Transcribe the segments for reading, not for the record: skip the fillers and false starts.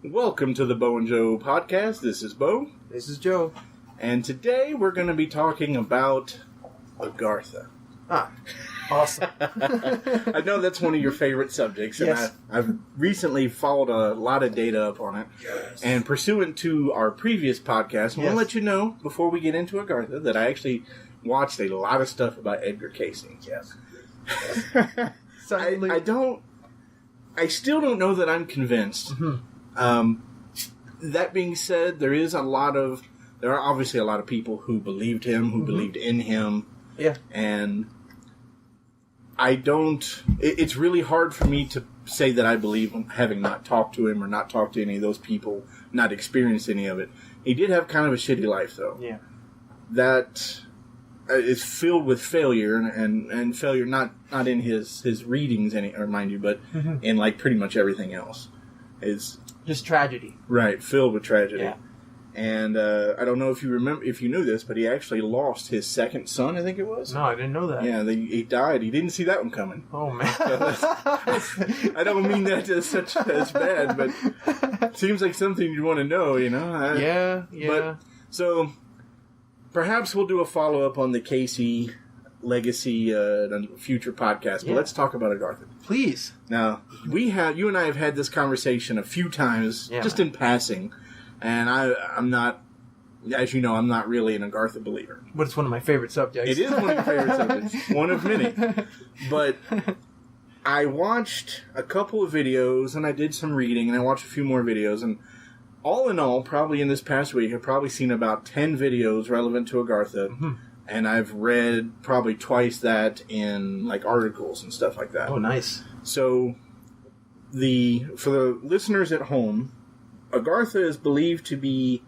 Welcome to the Bo&Joe podcast. This is Bo. This is Joe. And today we're going to be talking about Agartha. Ah, awesome. I know that's one of your favorite subjects, and yes. I've recently followed a lot of data up on it. Yes. And pursuant to our previous podcast, I want to let you know, before we get into Agartha, that I actually watched a lot of stuff about Edgar Cayce. Yes. I still don't know that I'm convinced. Mm-hmm. That being said, there are obviously a lot of people who believed him, who believed in him. Yeah. And it's really hard for me to say that I believe him, having not talked to him or not talked to any of those people, not experienced any of it. He did have kind of a shitty life, though. Yeah. That is filled with failure, and failure not in his readings, mind you, but in like pretty much everything else. Is just tragedy. Right, filled with tragedy. Yeah. And I don't know if you knew this, but he actually lost his second son, I think it was. No, I didn't know that. Yeah, he died. He didn't see that one coming. Oh, man. I don't mean that as bad, but it seems like something you'd want to know, you know? Yeah. But, so, perhaps we'll do a follow-up on the Cayce legacy on a future podcast, but let's talk about Agartha. Please. Now, you and I have had this conversation a few times, just in passing. And I'm not, as you know, I'm not really an Agartha believer. But it's one of my favorite subjects. It is one of your favorite subjects. One of many. But I watched a couple of videos, and I did some reading, and I watched a few more videos. And all in all, probably in this past week, I've probably seen about 10 videos relevant to Agartha. Mm-hmm. And I've read probably twice that in like articles and stuff like that. Oh, nice. So, for the listeners at home, Agartha is believed to be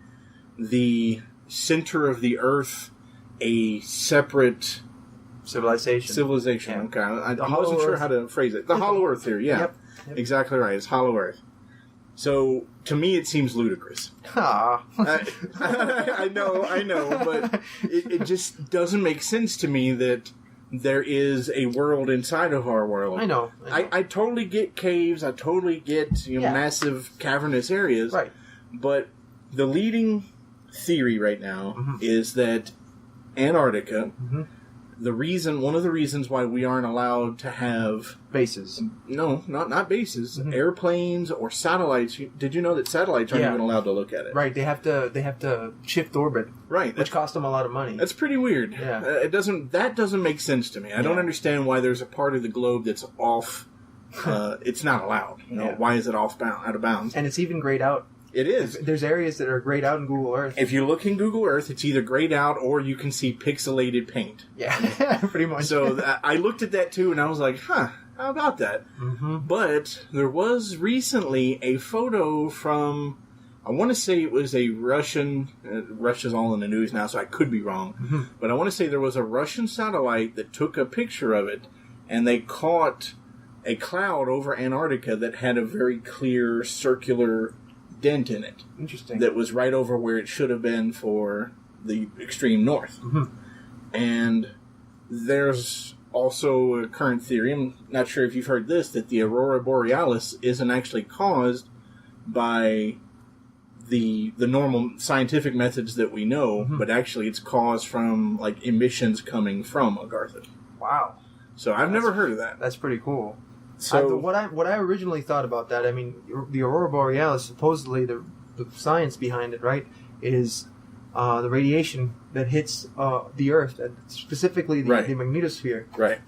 the center of the earth, a separate civilization. Yeah. Okay, I wasn't sure how to phrase it. The Hollow Earth theory, yeah. Yep. Exactly right. It's Hollow Earth. So, to me, it seems ludicrous. Ah. I know, but it just doesn't make sense to me that there is a world inside of our world. I know. I totally get caves. I totally get massive cavernous areas. Right. But the leading theory right now is that Antarctica, one of the reasons why we aren't allowed to have bases. No, not bases. Airplanes or satellites. Did you know that satellites aren't even allowed to look at it? Right. They have to shift orbit. Right. Which costs them a lot of money. That's pretty weird. Yeah. That doesn't make sense to me. I don't understand why there's a part of the globe that's off. It's not allowed. Why is it out of bounds? And it's even grayed out. It is. There's areas that are grayed out in Google Earth. If you look in Google Earth, it's either grayed out or you can see pixelated paint. Yeah, pretty much. So I looked at that too, and I was like, how about that? Mm-hmm. But there was recently a photo from, I want to say it was a Russian, Russia's all in the news now, so I could be wrong, but I want to say there was a Russian satellite that took a picture of it, and they caught a cloud over Antarctica that had a very clear circular dent in it. Interesting. That was right over where it should have been for the extreme north. And there's also a current theory, I'm not sure if you've heard this, that the Aurora Borealis isn't actually caused by the normal scientific methods that we know, but actually it's caused from like emissions coming from Agartha. Wow. So I've never heard of that. That's pretty cool. So what I originally thought about that, I mean, the Aurora Borealis, supposedly the science behind it, right, is the radiation that hits the Earth, specifically the magnetosphere. Right.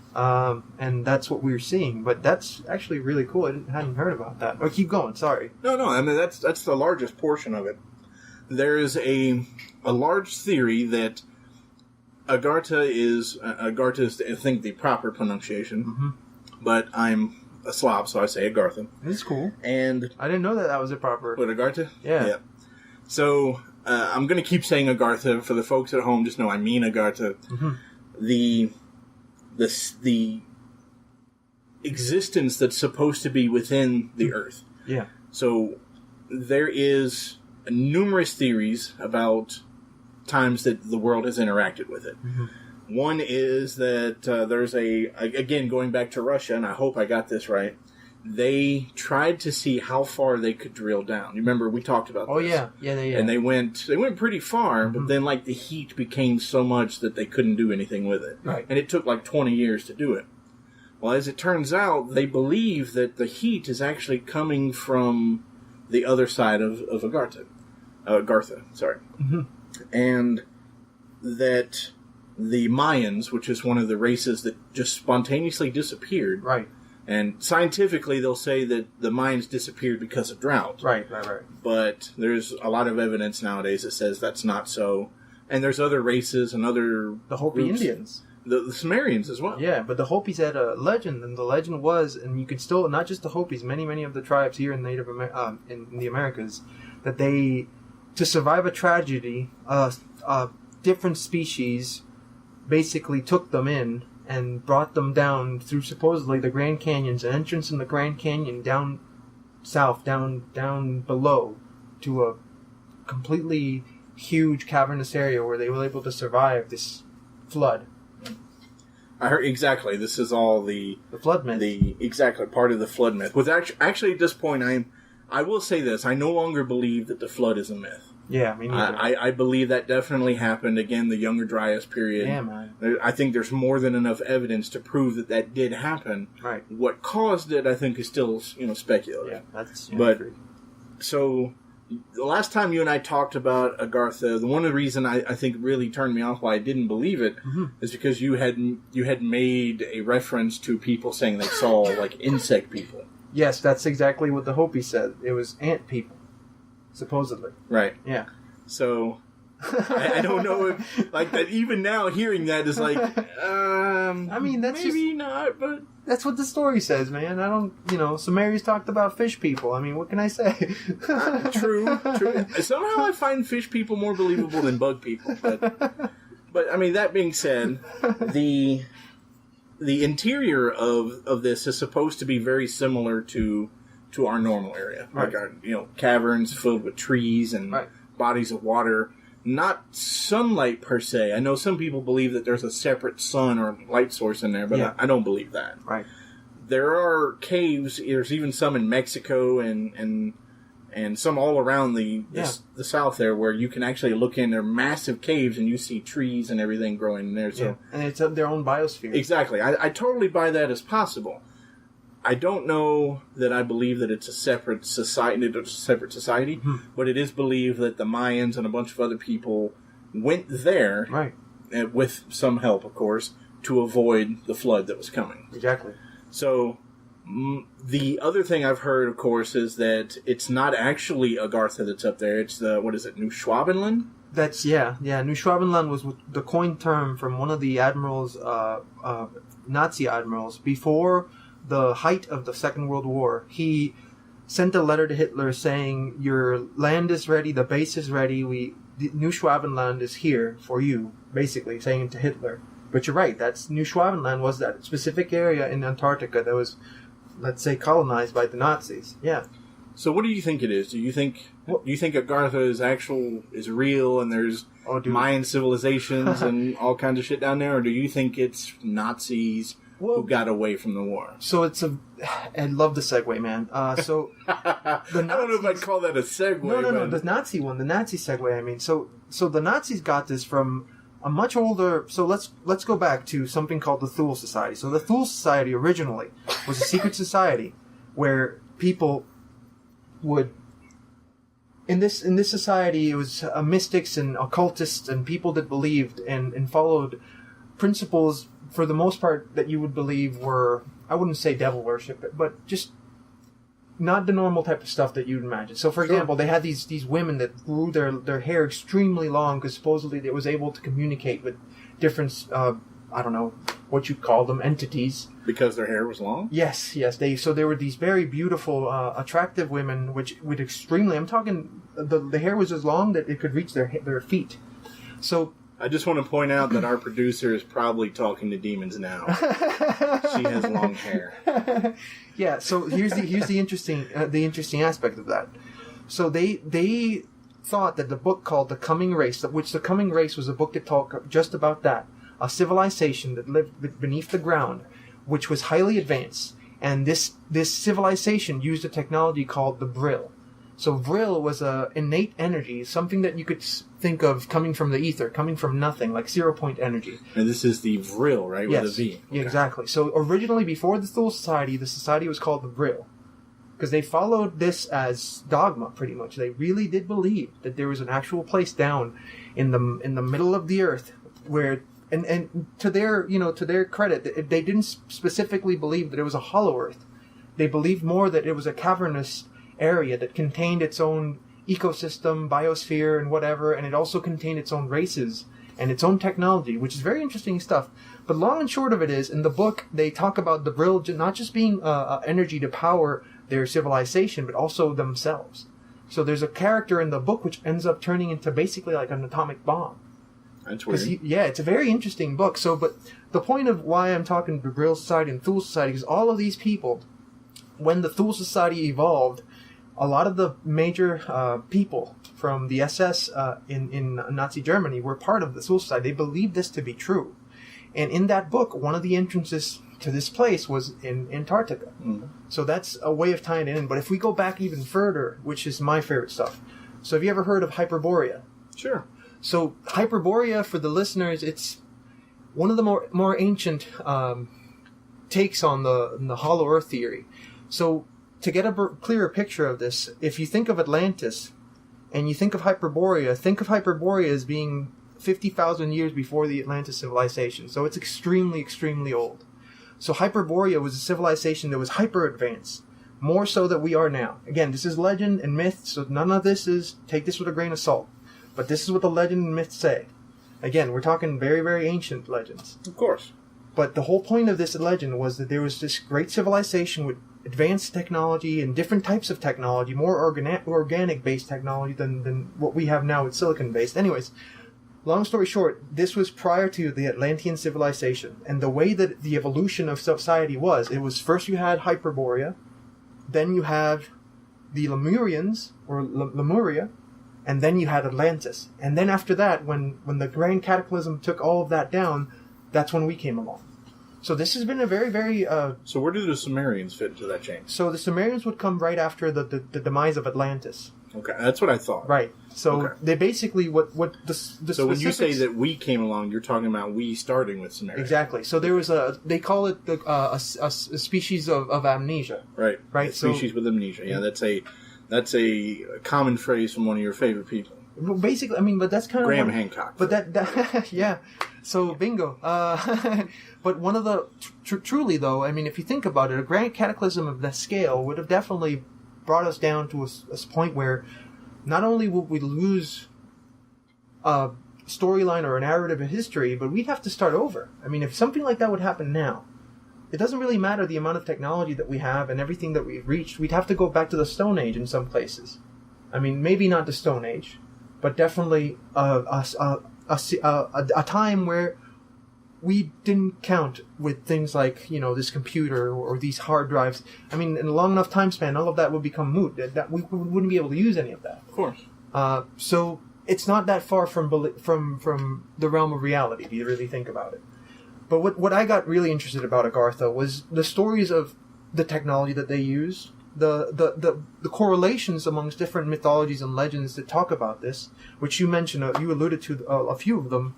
And that's what we're seeing. But that's actually really cool. I hadn't heard about that. Oh, keep going. Sorry. No. I mean, that's the largest portion of it. There is a large theory that Agartha is, I think, the proper pronunciation. But I'm a slob, so I say Agartha. This is cool. And I didn't know that was a proper... What, Agartha? Yeah. So, I'm going to keep saying Agartha. For the folks at home, just know I mean Agartha. The existence that's supposed to be within the Earth. Yeah. So, there is numerous theories about times that the world has interacted with it. One is that there's again, going back to Russia, and I hope I got this right, they tried to see how far they could drill down. You remember we talked about this? Oh, yeah. And they went pretty far, but then like the heat became so much that they couldn't do anything with it. Right. And it took like 20 years to do it. Well, as it turns out, they believe that the heat is actually coming from the other side of Agartha. And that the Mayans, which is one of the races that just spontaneously disappeared. Right. And scientifically, they'll say that the Mayans disappeared because of drought. Right. But there's a lot of evidence nowadays that says that's not so. And there's other races and other The Hopi groups. Indians. The Sumerians as well. Yeah, but the Hopis had a legend, and the legend was, and you can still, not just the Hopis, many of the tribes here in in the Americas, that they, to survive a tragedy, different species basically took them in and brought them down through supposedly the Grand Canyons, an entrance in the Grand Canyon down south, down below, to a completely huge cavernous area where they were able to survive this flood. I heard exactly. This is all the flood myth. Exactly part of the flood myth. Was actually at this point, I will say this: I no longer believe that the flood is a myth. Yeah, me neither. I believe that definitely happened. Again, the Younger Dryas period. Yeah, man. I think there's more than enough evidence to prove that did happen. Right. What caused it, I think, is still speculative. Yeah, that's. But so. The last time you and I talked about Agartha, the one of the reason I think really turned me off why I didn't believe it is because you had made a reference to people saying they saw like insect people. Yes, that's exactly what the Hopi said. It was ant people, supposedly. Right. Yeah. So I don't know if like that. Even now, hearing that is like, I mean, that's maybe not, but. That's what the story says, man. I don't, Sumerians talked about fish people. I mean, what can I say? True. Somehow I find fish people more believable than bug people. But I mean, that being said, the interior of this is supposed to be very similar to our normal area. Right. Like our, caverns filled with trees and bodies of water. Not sunlight per se. I know some people believe that there's a separate sun or light source in there, but I don't believe that. Right. There are caves. There's even some in Mexico and some all around the south there where you can actually look in. They're massive caves and you see trees and everything growing in there. So and it's their own biosphere. Exactly. I totally buy that as possible. I don't know that I believe that it's a separate society, but it is believed that the Mayans and a bunch of other people went there, with some help, of course, to avoid the flood that was coming. Exactly. So, the other thing I've heard, of course, is that it's not actually Agartha that's up there. It's New Schwabenland? That's, New Schwabenland was the coined term from one of the admirals, Nazi admirals, before the height of the Second World War. He sent a letter to Hitler saying, your land is ready, the base is ready, New Schwabenland is here for you, basically saying to Hitler. But you're right, New Schwabenland was that specific area in Antarctica that was, let's say, colonized by the Nazis. Yeah. So what do you think it is? Do you think Agartha is real and there's Mayan civilizations and all kinds of shit down there, or do you think it's Nazis who got away from the war? So I love the segue, man. I don't know if I'd call that a segue. No, the Nazi segue. I mean, so the Nazis got this from a much older. So let's go back to something called the Thule Society. So the Thule Society originally was a secret society where people would. In this society, it was mystics and occultists and people that believed and followed principles, for the most part, that you would believe were, I wouldn't say devil worship, but just not the normal type of stuff that you'd imagine. So, for example, they had these women that grew their hair extremely long because supposedly it was able to communicate with different, I don't know what you'd call them, entities. Because their hair was long? Yes. So there were these very beautiful, attractive women, which would extremely, I'm talking, the hair was as long that it could reach their feet. So I just want to point out that our producer is probably talking to demons now. She has long hair. Yeah. So here's the interesting aspect of that. So they thought that the book called The Coming Race, which The Coming Race was a book that talked just about that, a civilization that lived beneath the ground, which was highly advanced, And this civilization used a technology called the Brill. So Vril was a innate energy, something that you could think of coming from the ether, coming from nothing, like 0-point energy. And this is the Vril, right? Yes, with a V. Okay. Exactly. So originally, before the Thule Society, the society was called the Vril. Because they followed this as dogma, pretty much. They really did believe that there was an actual place down in the middle of the earth where, and to their credit, they didn't specifically believe that it was a hollow earth. They believed more that it was a cavernous area that contained its own ecosystem, biosphere, and whatever, and it also contained its own races and its own technology, which is very interesting stuff. But long and short of it is, in the book, they talk about the Brill not just being energy to power their civilization, but also themselves. So there's a character in the book which ends up turning into basically like an atomic bomb. That's weird. It's a very interesting book. So, but the point of why I'm talking the Brill Society and Thule Society is all of these people, when the Thule Society evolved, a lot of the major people from the SS in Nazi Germany were part of the Thule Society. They believed this to be true. And in that book, one of the entrances to this place was in Antarctica. Mm. So that's a way of tying it in. But if we go back even further, which is my favorite stuff. So have you ever heard of Hyperborea? Sure. So Hyperborea, for the listeners, it's one of the more ancient takes on the hollow earth theory. So to get a clearer picture of this, if you think of Atlantis and you think of Hyperborea as being 50,000 years before the Atlantis civilization. So it's extremely, extremely old. So Hyperborea was a civilization that was hyper advanced, more so than we are now. Again, this is legend and myth, so none of this is, take this with a grain of salt. But this is what the legend and myth say. Again, we're talking very, very ancient legends. Of course. But the whole point of this legend was that there was this great civilization with advanced technology and different types of technology, more organic-based technology than what we have now with silicon-based. Anyways, long story short, this was prior to the Atlantean civilization. And the way that the evolution of society was, it was first you had Hyperborea, then you have the Lemurians, or Lemuria, and then you had Atlantis. And then after that, when the Grand Cataclysm took all of that down, that's when we came along. So this has been a very, very... So where do the Sumerians fit into that chain? So the Sumerians would come right after the demise of Atlantis. Okay, that's what I thought. Right. So they basically... the So when you say that we came along, you're talking about we starting with Sumerians. Exactly. So there was they call it a species of amnesia. Right. Right. A species with amnesia. Yeah, that's a common phrase from one of your favorite people. Well, basically, I mean, but that's kind of... Graham Hancock. But that yeah. So, bingo. But one of the... truly, though, I mean, if you think about it, a Grand Cataclysm of that scale would have definitely brought us down to a point where not only would we lose a storyline or a narrative in history, but we'd have to start over. I mean, if something like that would happen now, it doesn't really matter the amount of technology that we have and everything that we've reached. We'd have to go back to the Stone Age in some places. I mean, maybe not the Stone Age, but definitely a time where we didn't count with things like, this computer or these hard drives. I mean, in a long enough time span, all of that would become moot. That we wouldn't be able to use any of that. Of course. So it's not that far from the realm of reality, if you really think about it. But what I got really interested about Agartha was the stories of the technology that they use, the correlations amongst different mythologies and legends that talk about this, which you mentioned, you alluded to a few of them.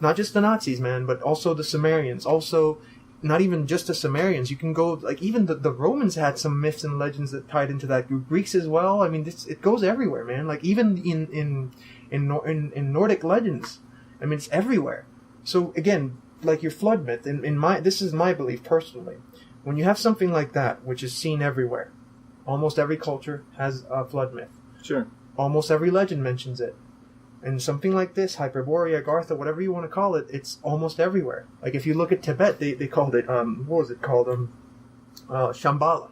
Not just the Nazis, man, but also the Sumerians. Also, not even just the Sumerians. You can go, like, even the Romans had some myths and legends that tied into that. Greeks as well. I mean, it goes everywhere, man. Like, even in Nordic legends. I mean, it's everywhere. So, again, like your flood myth, this is my belief personally. When you have something like that, which is seen everywhere, almost every culture has a flood myth. Sure. Almost every legend mentions it. And something like this, Hyperborea, Agartha, whatever you want to call it, it's almost everywhere. Like if you look at Tibet, they called it, what was it called? Shambhala.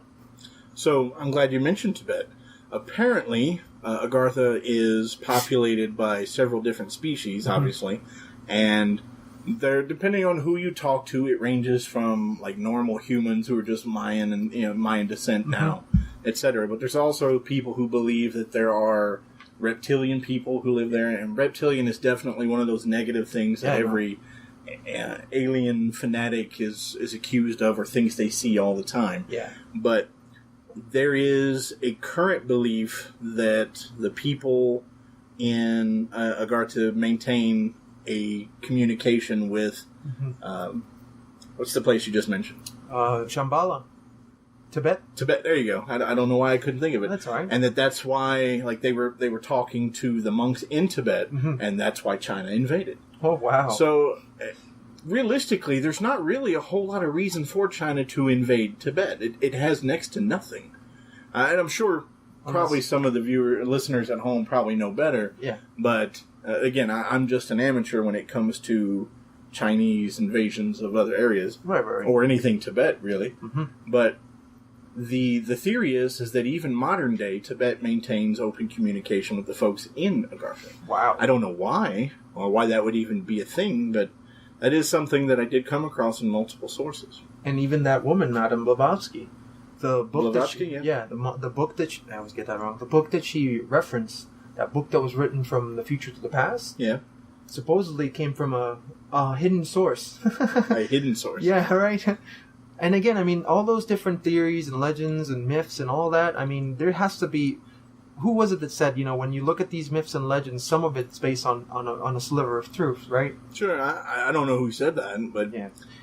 So I'm glad you mentioned Tibet. Apparently, Agartha is populated by several different species, obviously, and they're, depending on who you talk to, it ranges from like normal humans who are just Mayan and Mayan descent now, etc. But there's also people who believe that there are reptilian people who live there, and reptilian is definitely one of those negative things that alien fanatic is accused of or things they see all the time. Yeah. But there is a current belief that the people in Agartha maintain a communication with, what's the place you just mentioned? Shambhala. Tibet. There you go. I don't know why I couldn't think of it. That's all right. And that's why, like, they were talking to the monks in Tibet, and that's why China invaded. Oh, wow. So, realistically, there's not really a whole lot of reason for China to invade Tibet. It has next to nothing. And I'm sure probably some of the listeners at home probably know better. Yeah. But, again, I'm just an amateur when it comes to Chinese invasions of other areas. Right. Or anything Tibet, really. But the theory is that even modern day Tibet maintains open communication with the folks in Agartha. Wow. I don't know why, or why that would even be a thing, but that is something that I did come across in multiple sources. And even that woman, Madame Blavatsky, the book Blavatsky, the book that I always get that wrong. The book that she referenced, that book that was written from the future to the past, supposedly came from a hidden source. A hidden source. Yeah, right. And again, I mean, all those different theories and legends and myths and all that, I mean, there has to be... Who was it that said, when you look at these myths and legends, some of it's based on a sliver of truth, right? Sure, I don't know who said that, but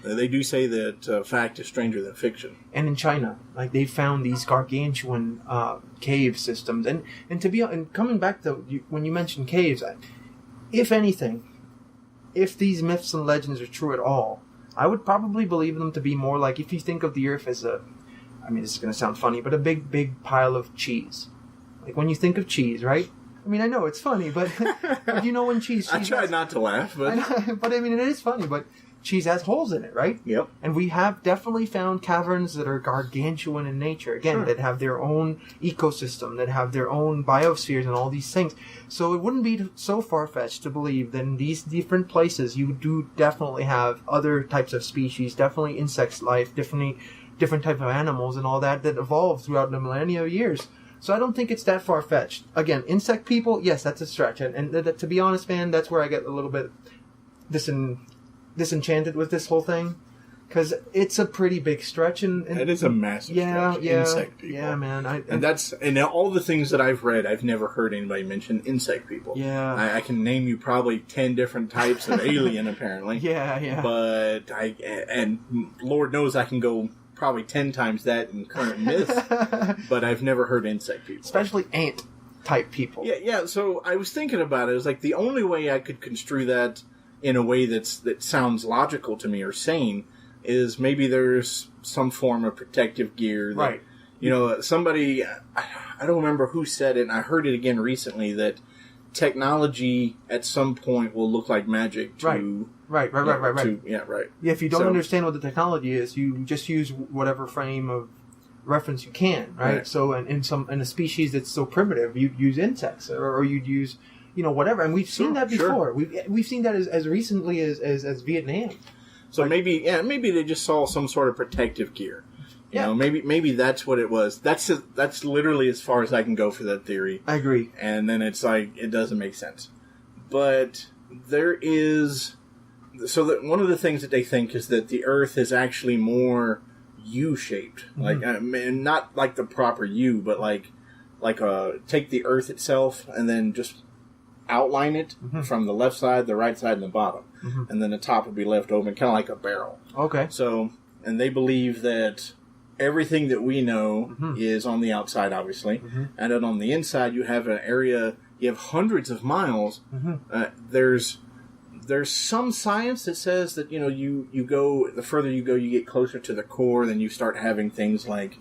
they do say that fact is stranger than fiction. And in China, like, they found these gargantuan cave systems. And coming back to, when you mentioned caves, if anything, if these myths and legends are true at all, I would probably believe them to be more like, if you think of the Earth as this is going to sound funny, but a big, big pile of cheese. Like, when you think of cheese, right? I mean, I know it's funny, but when cheese I tried not to laugh, but... But, I mean, it is funny, but cheese has holes in it, right? Yep. And we have definitely found caverns that are gargantuan in nature, again, that have their own ecosystem, that have their own biospheres and all these things. So it wouldn't be so far-fetched to believe that in these different places you do definitely have other types of species, definitely insect life, different type of animals and all that evolved throughout the millennia of years. So I don't think it's that far-fetched. Again, insect people, yes, that's a stretch. And to be honest, man, that's where I get a little bit disenchanted with this whole thing. Because it's a pretty big stretch. And it is a massive stretch. Insect people. Yeah, man. And all the things that I've read, I've never heard anybody mention insect people. Yeah. I can name you probably 10 different types of alien, apparently. Yeah. But and Lord knows I can go probably 10 times that in current myths, but I've never heard insect people. Especially ant type people. Yeah, so I was thinking about it. It was like the only way I could construe that in a way that sounds logical to me or sane is maybe there's some form of protective gear. That, right. Somebody, I don't remember who said it, and I heard it again recently, that technology at some point will look like magic to... Right. Yeah, right. Yeah, if you don't understand what the technology is, you just use whatever frame of reference you can, right? So, in a species that's so primitive, you'd use insects, or you'd use, whatever. And we've seen that before. We've seen that as recently as Vietnam. So maybe they just saw some sort of protective gear. Maybe that's what it was. That's literally as far as I can go for that theory. I agree. And then it's like it doesn't make sense. But there is. So that one of the things that they think is that the Earth is actually more U-shaped, like not like the proper U, but like take the Earth itself and then just outline it from the left side, the right side, and the bottom, and then the top would be left open, kind of like a barrel. Okay. So, and they believe that everything that we know is on the outside, obviously, and then on the inside you have an area. You have hundreds of miles. There's some science that says that, you go, the further you go, you get closer to the core, then you start having things like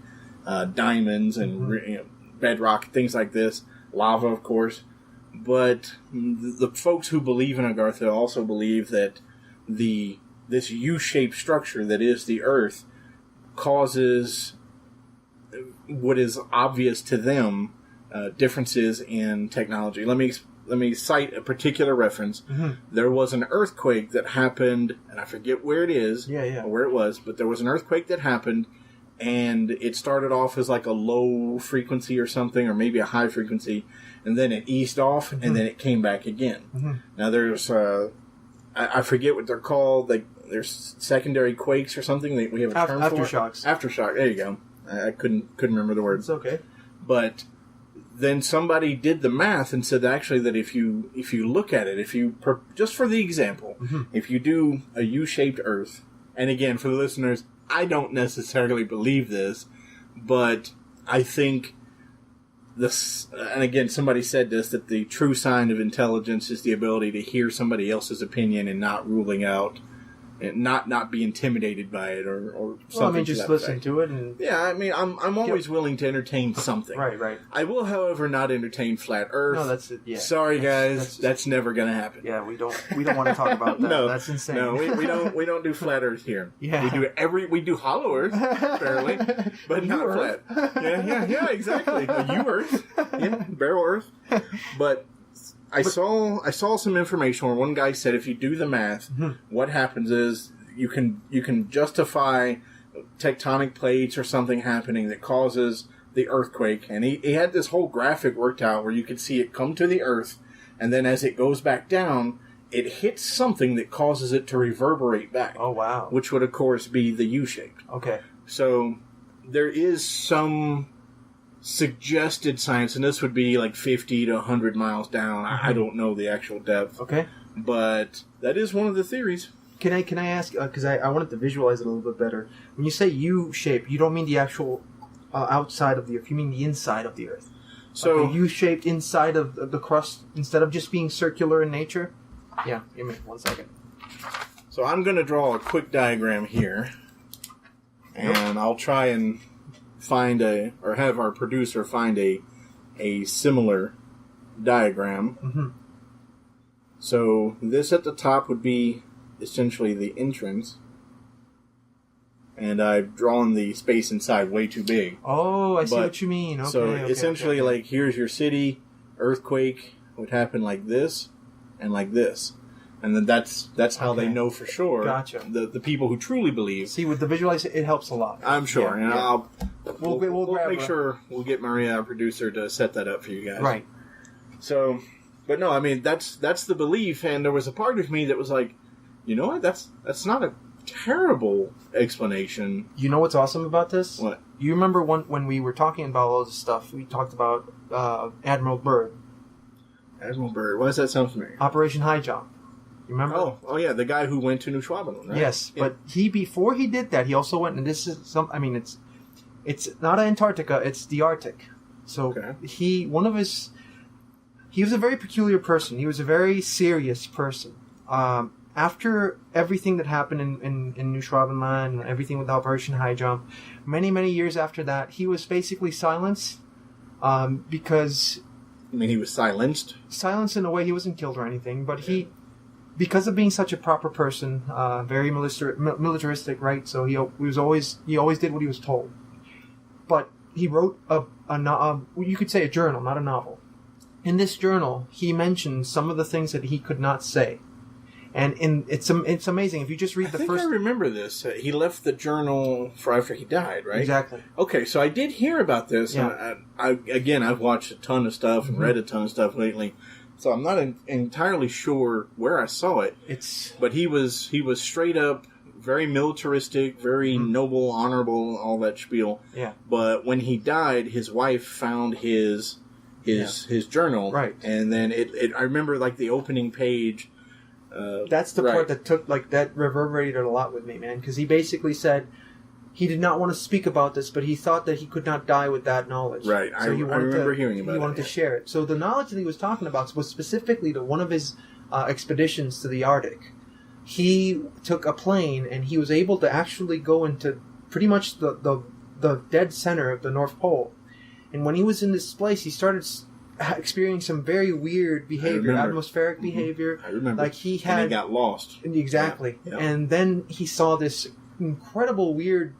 diamonds and bedrock, things like this, lava, of course. But the folks who believe in Agartha also believe that this U-shaped structure that is the Earth causes what is obvious to them differences in technology. Let me cite a particular reference. There was an earthquake that happened, and I forget where it is, or where it was, but there was an earthquake that happened, and it started off as like a low frequency or something, or maybe a high frequency, and then it eased off, and then it came back again. Now there's, I I forget what they're called. Like there's secondary quakes or something. We have a term for aftershocks. Aftershock. There you go. I couldn't remember the words. It's okay. But then somebody did the math and said actually that if you look at it, just for the example, if you do a U-shaped Earth, and again for the listeners, I don't necessarily believe this, but I think this, and again somebody said this, that the true sign of intelligence is the ability to hear somebody else's opinion and not ruling out. And not be intimidated by it or something. Well, I mean, just listen to it and yeah. I mean, I'm always willing to entertain something. Right. I will, however, not entertain flat Earth. No, that's it. Yeah. Sorry, guys, that's never going to happen. Yeah, we don't want to talk about that. No, that's insane. No, we don't do flat Earth here. Yeah, we do hollow Earth fairly, but not Earth. flat. Yeah, exactly. A U-Earth, yeah, barrel Earth, but. I saw some information where one guy said if you do the math, what happens is you can justify tectonic plates or something happening that causes the earthquake, and he had this whole graphic worked out where you could see it come to the Earth, and then as it goes back down, it hits something that causes it to reverberate back. Oh wow! Which would of course be the U-shaped. Okay. So there is some suggested science, and this would be like 50 to 100 miles down. I don't know the actual depth. Okay. But that is one of the theories. Can I ask, because I wanted to visualize it a little bit better. When you say U-shape, you don't mean the actual outside of the Earth. You mean the inside of the Earth. So like a U-shaped inside of the crust, instead of just being circular in nature? Yeah, give me 1 second. So I'm going to draw a quick diagram here. And I'll try and have our producer find a similar diagram. So this at the top would be essentially the entrance, and I've drawn the space inside way too big. Oh, I see what you mean. Okay, so essentially, like here's your city. Earthquake would happen like this and like this. And then that's how they know for sure. Gotcha. The people who truly believe. See, with the visualization, it helps a lot. I'm sure, and we'll make sure we'll get Maria, our producer, to set that up for you guys. Right. So, but no, I mean that's the belief, and there was a part of me that was like, you know what? That's not a terrible explanation. You know what's awesome about this? What? You remember when we were talking about all this stuff? We talked about Admiral Byrd. Admiral Byrd. Why does that sound familiar? Operation High Jump. You remember? Oh yeah, the guy who went to New Schwaben, right? Yes, yeah. But before he did that, he also went, and this is it's not Antarctica, it's the Arctic. So he was a very peculiar person. He was a very serious person. After everything that happened in New Schwabenland and everything with Operation High Jump, many, many years after that, he was basically silenced because... You mean he was silenced? Silenced in a way. He wasn't killed or anything, but because of being such a proper person, very militaristic, right? So he always did what he was told. But he wrote you could say a journal, not a novel. In this journal, he mentioned some of the things that he could not say, and it's amazing if you just read the first. I remember this. He left the journal for after he died, right? Exactly. Okay, so I did hear about this. Yeah. I've watched a ton of stuff and read a ton of stuff lately. So I'm not entirely sure where I saw it. But he was straight up very militaristic, very noble, honorable, all that spiel. Yeah. But when he died, his wife found his journal, right? And then I remember like the opening page. That's the part that reverberated a lot with me, man. Because he basically said he did not want to speak about this, but he thought that he could not die with that knowledge. Right. So I remember hearing about it. He wanted to share it. So the knowledge that he was talking about was specifically to one of his expeditions to the Arctic. He took a plane, and he was able to actually go into pretty much the dead center of the North Pole. And when he was in this place, he started experiencing some very weird behavior, atmospheric behavior. I remember. Like he got lost. Exactly. Yeah. And then he saw this incredible weird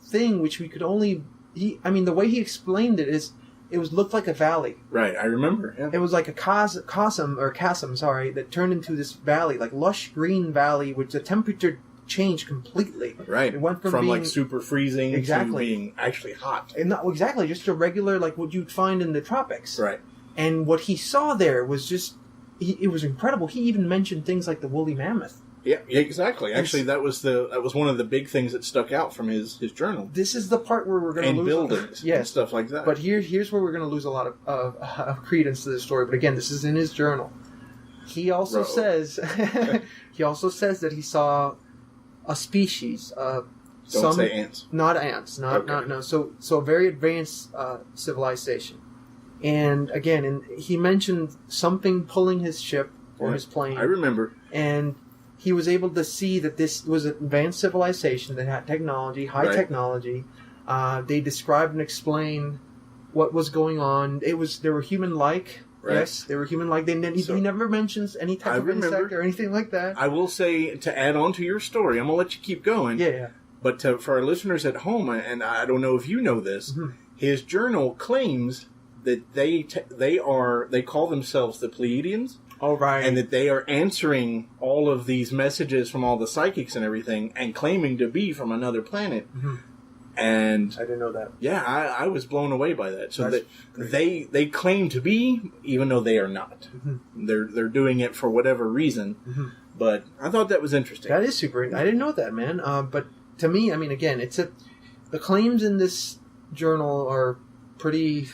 thing, which we could only... the way he explained it is, looked like a valley. Right, I remember. Yeah. It was like a chasm, that turned into this valley, like lush green valley, which the temperature changed completely. Right. It went from being, like super freezing to being actually hot. And not exactly, just a regular, like what you'd find in the tropics. Right. And what he saw there was just it was incredible. He even mentioned things like the woolly mammoth. Yeah, exactly. Actually, that was one of the big things that stuck out from his journal. This is the part where we're going to lose buildings, and stuff like that. But here's where we're going to lose a lot of credence to this story. But again, this is in his journal. He also says that he saw a species. Don't say ants. Not ants. No. So a very advanced civilization. And again, he mentioned something pulling his ship or his plane. I remember. And he was able to see that this was an advanced civilization that had technology, high technology. They described and explained what was going on. They were human-like. Right. Yes, they were human-like. He never mentions any type of insect or anything like that. I will say, to add on to your story, I'm going to let you keep going. Yeah. But for our listeners at home, and I don't know if you know this, his journal claims that they call themselves the Pleiadians. Oh, right. And that they are answering all of these messages from all the psychics and everything and claiming to be from another planet. Mm-hmm. And I didn't know that. Yeah, I was blown away by that. So they claim to be, even though they are not. Mm-hmm. They're doing it for whatever reason. Mm-hmm. But I thought that was interesting. That is super. I didn't know that, man. But to me, I mean, again, the claims in this journal are pretty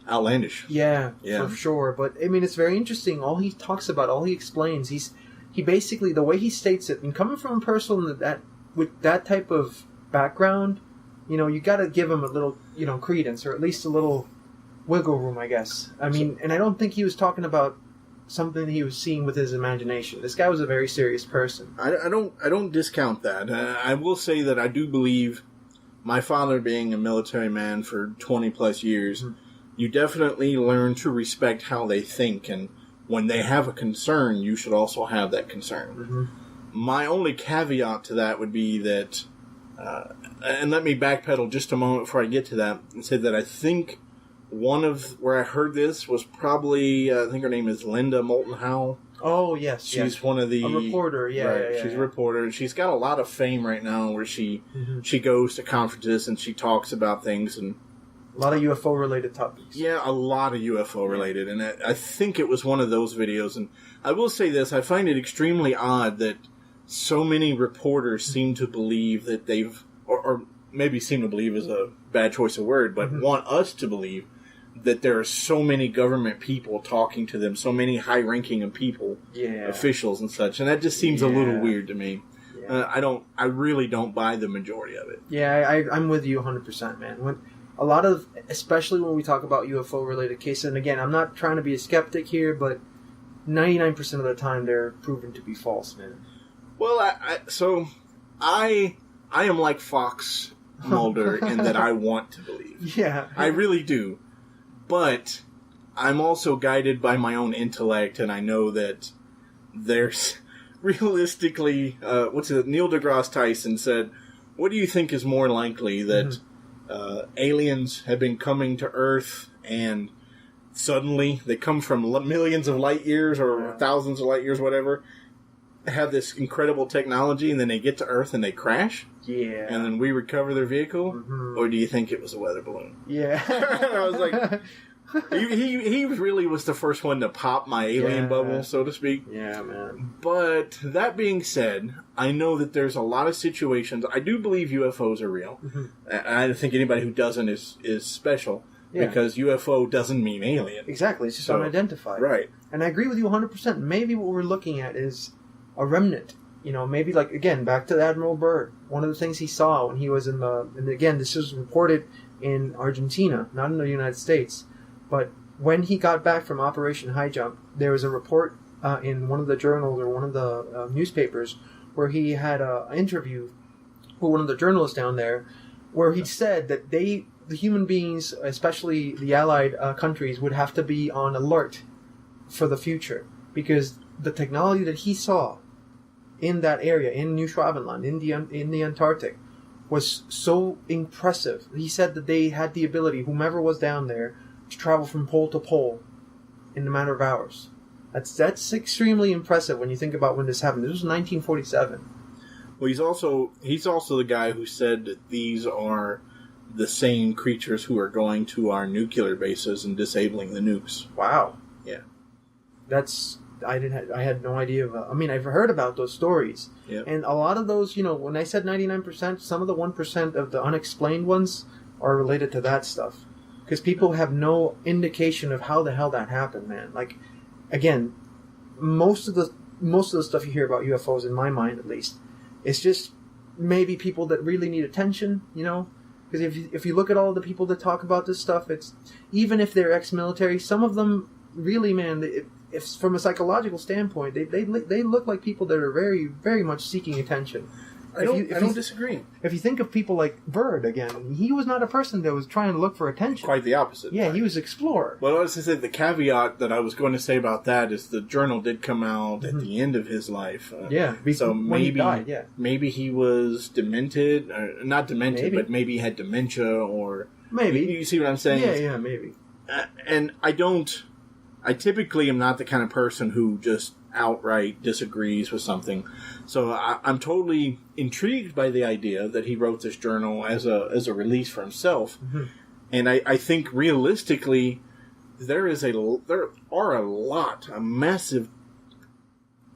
outlandish. Yeah, for sure. But I mean, it's very interesting. All he talks about, all he explains, he basically, the way he states it, and coming from a person with that type of background, you got to give him a little, credence, or at least a little wiggle room, I guess. I mean, and I don't think he was talking about something he was seeing with his imagination. This guy was a very serious person. I don't discount that. I will say that I do believe, my father being a military man for 20 plus years. Mm-hmm. You definitely learn to respect how they think, and when they have a concern, you should also have that concern. Mm-hmm. My only caveat to that would be that, and let me backpedal just a moment before I get to that, and say that I think where I heard this was probably, I think her name is Linda Moulton Howe. Oh, yes. She's one of the... A reporter, She's a reporter, and she's got a lot of fame right now where she goes to conferences and she talks about things, and a lot of UFO-related topics. Yeah, a lot of UFO-related, and I think it was one of those videos. And I will say this, I find it extremely odd that so many reporters seem to believe that or maybe seem to believe is a bad choice of word, but want us to believe that there are so many government people talking to them, so many high-ranking people, officials and such, and that just seems a little weird to me. Yeah. I really don't buy the majority of it. Yeah, I'm with you 100%, man. A lot of, especially when we talk about UFO-related cases, and again, I'm not trying to be a skeptic here, but 99% of the time they're proven to be false, man. Well, I am like Fox Mulder in that I want to believe. Yeah. I really do. But I'm also guided by my own intellect, and I know that there's realistically, Neil deGrasse Tyson said, what do you think is more likely, that aliens have been coming to Earth and suddenly they come from millions of light years or thousands of light years, whatever, have this incredible technology, and then they get to Earth and they crash? Yeah. And then we recover their vehicle? Mm-hmm. Or do you think it was a weather balloon? Yeah. I was like... He really was the first one to pop my alien bubble, so to speak. Yeah, man. But that being said, I know that there's a lot of situations. I do believe UFOs are real. Mm-hmm. I don't think anybody who doesn't is special, because UFO doesn't mean alien. Exactly, it's just unidentified. Right. And I agree with you 100%. Maybe what we're looking at is a remnant. Maybe like, again, back to Admiral Byrd. One of the things he saw when he was and again, this was reported in Argentina, not in the United States. But when he got back from Operation High Jump, there was a report in one of the journals or one of the newspapers where he had an interview with one of the journalists down there, where he said that the human beings, especially the Allied countries, would have to be on alert for the future, because the technology that he saw in that area, in New Schwabenland, in the Antarctic, was so impressive. He said that they had the ability, whomever was down there, to travel from pole to pole in a matter of hours. That's extremely impressive when you think about when this happened. This was 1947. Well, he's also the guy who said that these are the same creatures who are going to our nuclear bases and disabling the nukes. Wow. Yeah. That's I had no idea about. I mean, I've heard about those stories, and a lot of those, when I said 99%, some of the 1% of the unexplained ones are related to that stuff, because people have no indication of how the hell that happened, man. Like, again, most of the stuff you hear about UFOs, in my mind at least, it's just maybe people that really need attention, Because if you look at all the people that talk about this stuff, it's even if they're ex-military, some of them really, man, if from a psychological standpoint, they look like people that are very, very much seeking attention. I don't disagree. If you think of people like Byrd, again, he was not a person that was trying to look for attention. Quite the opposite. Yeah, he was an explorer. Well, I was going to say, the caveat that I was going to say about that is the journal did come out at the end of his life. So maybe, he died, maybe he was demented, not demented, but maybe he had dementia, or... Maybe. You see what I'm saying? Yeah, maybe. And I typically am not the kind of person who just outright disagrees with something. So I'm totally intrigued by the idea that he wrote this journal as a release for himself. Mm-hmm. And I think realistically, there are a massive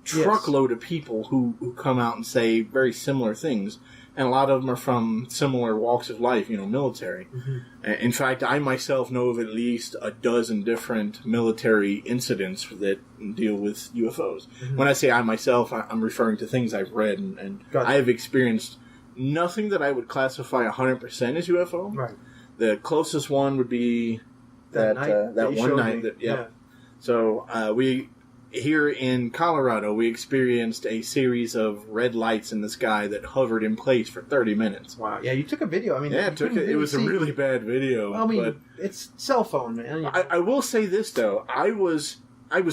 truckload of people who come out and say very similar things. And a lot of them are from similar walks of life, military. Mm-hmm. In fact, I myself know of at least a dozen different military incidents that deal with UFOs. Mm-hmm. When I say I myself, I'm referring to things I've read, and I have experienced nothing that I would classify 100% as UFO. Right. The closest one would be that one night. Yeah. So we... Here in Colorado, we experienced a series of red lights in the sky that hovered in place for 30 minutes. Wow. Yeah, you took a video. I mean, it was a really bad video. I mean, but it's cell phone, man. I will say this, though. I was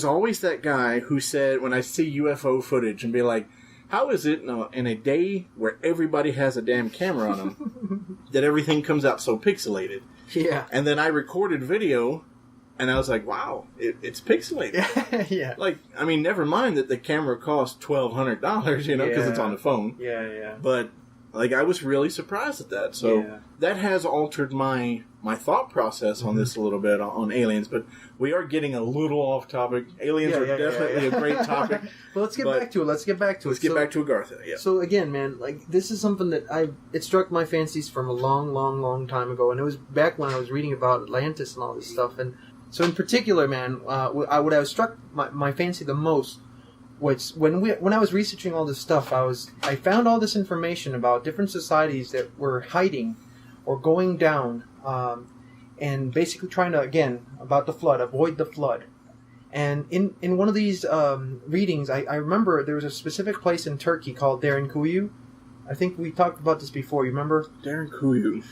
always that guy who said, when I see UFO footage, and be like, how is it in a day where everybody has a damn camera on them that everything comes out so pixelated? Yeah. And then I recorded video... And I was like, wow, it's pixelated. Yeah. Like, I mean, never mind that the camera costs $1,200, because it's on the phone. Yeah. But, like, I was really surprised at that. So that has altered my thought process on this a little bit, on aliens. But we are getting a little off topic. Aliens are definitely a great topic. Well, let's get back to it. Let's get back to Agartha, yeah. So, again, man, like, this is something that it struck my fancies from a long, long, long time ago. And it was back when I was reading about Atlantis and all this stuff. And so in particular, man, what I was struck my fancy the most was when I was researching all this stuff, I found all this information about different societies that were hiding or going down, and basically trying to, again, about the flood, avoid the flood. And in one of these readings, I remember there was a specific place in Turkey called Derinkuyu. I think we talked about this before. You remember? Derinkuyu.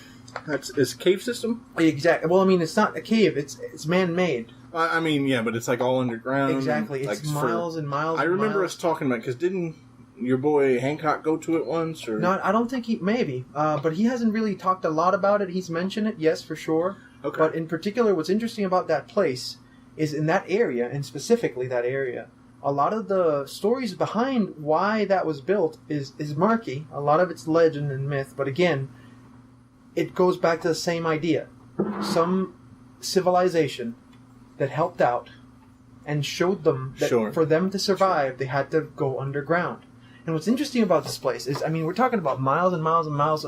It's a cave system? Exactly. Well, I mean, it's not a cave. It's man-made. I mean, yeah, but it's like all underground. Exactly. It's like miles and miles. I remember us talking about it, because didn't your boy Hancock go to it once? Or? No, I don't think maybe. But he hasn't really talked a lot about it. He's mentioned it, yes, for sure. Okay. But in particular, what's interesting about that place is in that area, and specifically that area, a lot of the stories behind why that was built is murky. A lot of it's legend and myth. But again, it goes back to the same idea. Some civilization that helped out and showed them that for them to survive, they had to go underground. And what's interesting about this place is, I mean, we're talking about miles and miles and miles.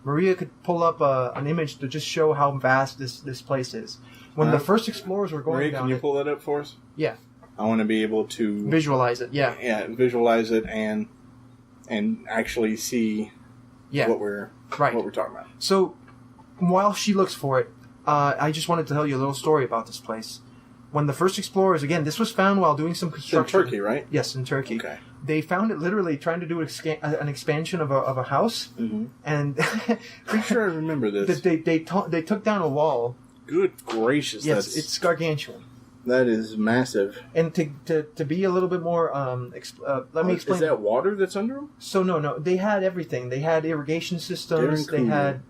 Maria could pull up an image to just show how vast this place is. When the first explorers were going Maria, down... can you pull that up for us? Yeah. I want to be able to... Visualize it, yeah. Yeah, visualize it and actually see what we're talking about. So, while she looks for it, I just wanted to tell you a little story about this place. When the first explorers, again, this was found while doing some construction. In Turkey, right? Yes, in Turkey. Okay. They found it literally trying to do an expansion of a house, and pretty sure I remember this. They took down a wall. Good gracious! Yes, it's gargantuan. That is massive. And to be a little bit more, let me explain. Is that water that's under them? So no, they had everything. They had irrigation systems. They had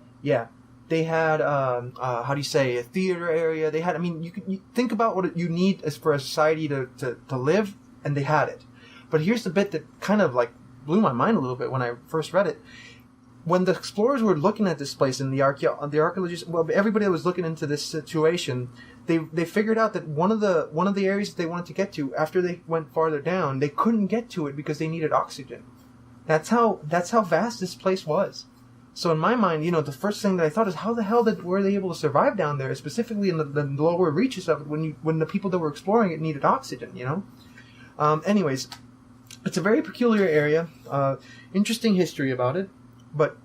They had, how do you say, a theater area. They had, I mean, you think about what you need as for a society to live, and they had it. But here's the bit that kind of like blew my mind a little bit when I first read it. When the explorers were looking at this place, and the archaeologists, well, everybody that was looking into this situation, they figured out that one of the areas that they wanted to get to after they went farther down, they couldn't get to it because they needed oxygen. That's how vast this place was. So in my mind, the first thing that I thought is, how the hell were they able to survive down there, specifically in the lower reaches of it, when the people that were exploring it needed oxygen, Anyways, it's a very peculiar area, interesting history about it, but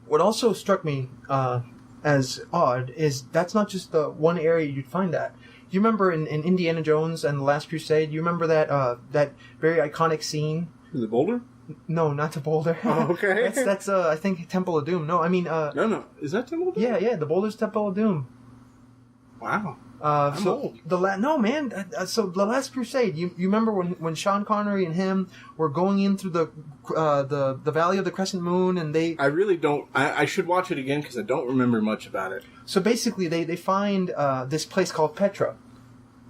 what also struck me as odd is that's not just the one area you'd find that. You remember in Indiana Jones and the Last Crusade, you remember that very iconic scene? The boulder? No, not the boulder. Oh, okay. that's I think Temple of Doom. No, I mean No. Is that Temple of Doom? Yeah, the boulder's Temple of Doom. Wow. I'm old. No, man. So the Last Crusade. You remember when Sean Connery and him were going in through the Valley of the Crescent Moon, and they. I really don't. I should watch it again because I don't remember much about it. So basically, they find this place called Petra.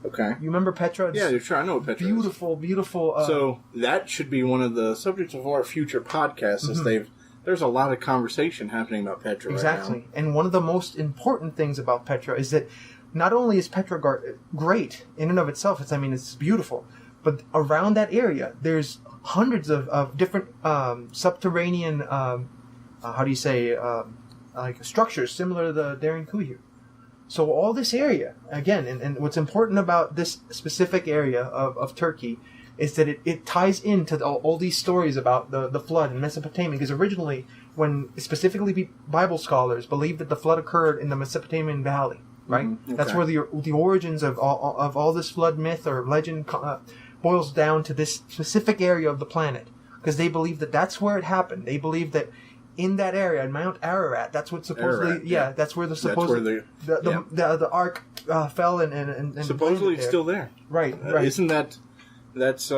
Okay. You remember Petra? Yeah, sure. I know what Petra is. Beautiful. So that should be one of the subjects of our future podcasts. There's a lot of conversation happening about Petra exactly. right now. And one of the most important things about Petra is that not only is Petra great in and of itself, it's beautiful, but around that area there's hundreds of different subterranean like structures similar to the Daring Kuyu. So all this area, again, and what's important about this specific area of Turkey is that it ties into all these stories about the flood in Mesopotamia, because originally, when specifically Bible scholars believed that the flood occurred in the Mesopotamian Valley, right? Mm-hmm. Okay. That's where the origins of all this flood myth or legend boils down to this specific area of the planet, because they believe that that's where it happened. They believe that in that area, in Mount Ararat, that's what supposedly, that's where the ark fell and supposedly it's still there. Right. Isn't that's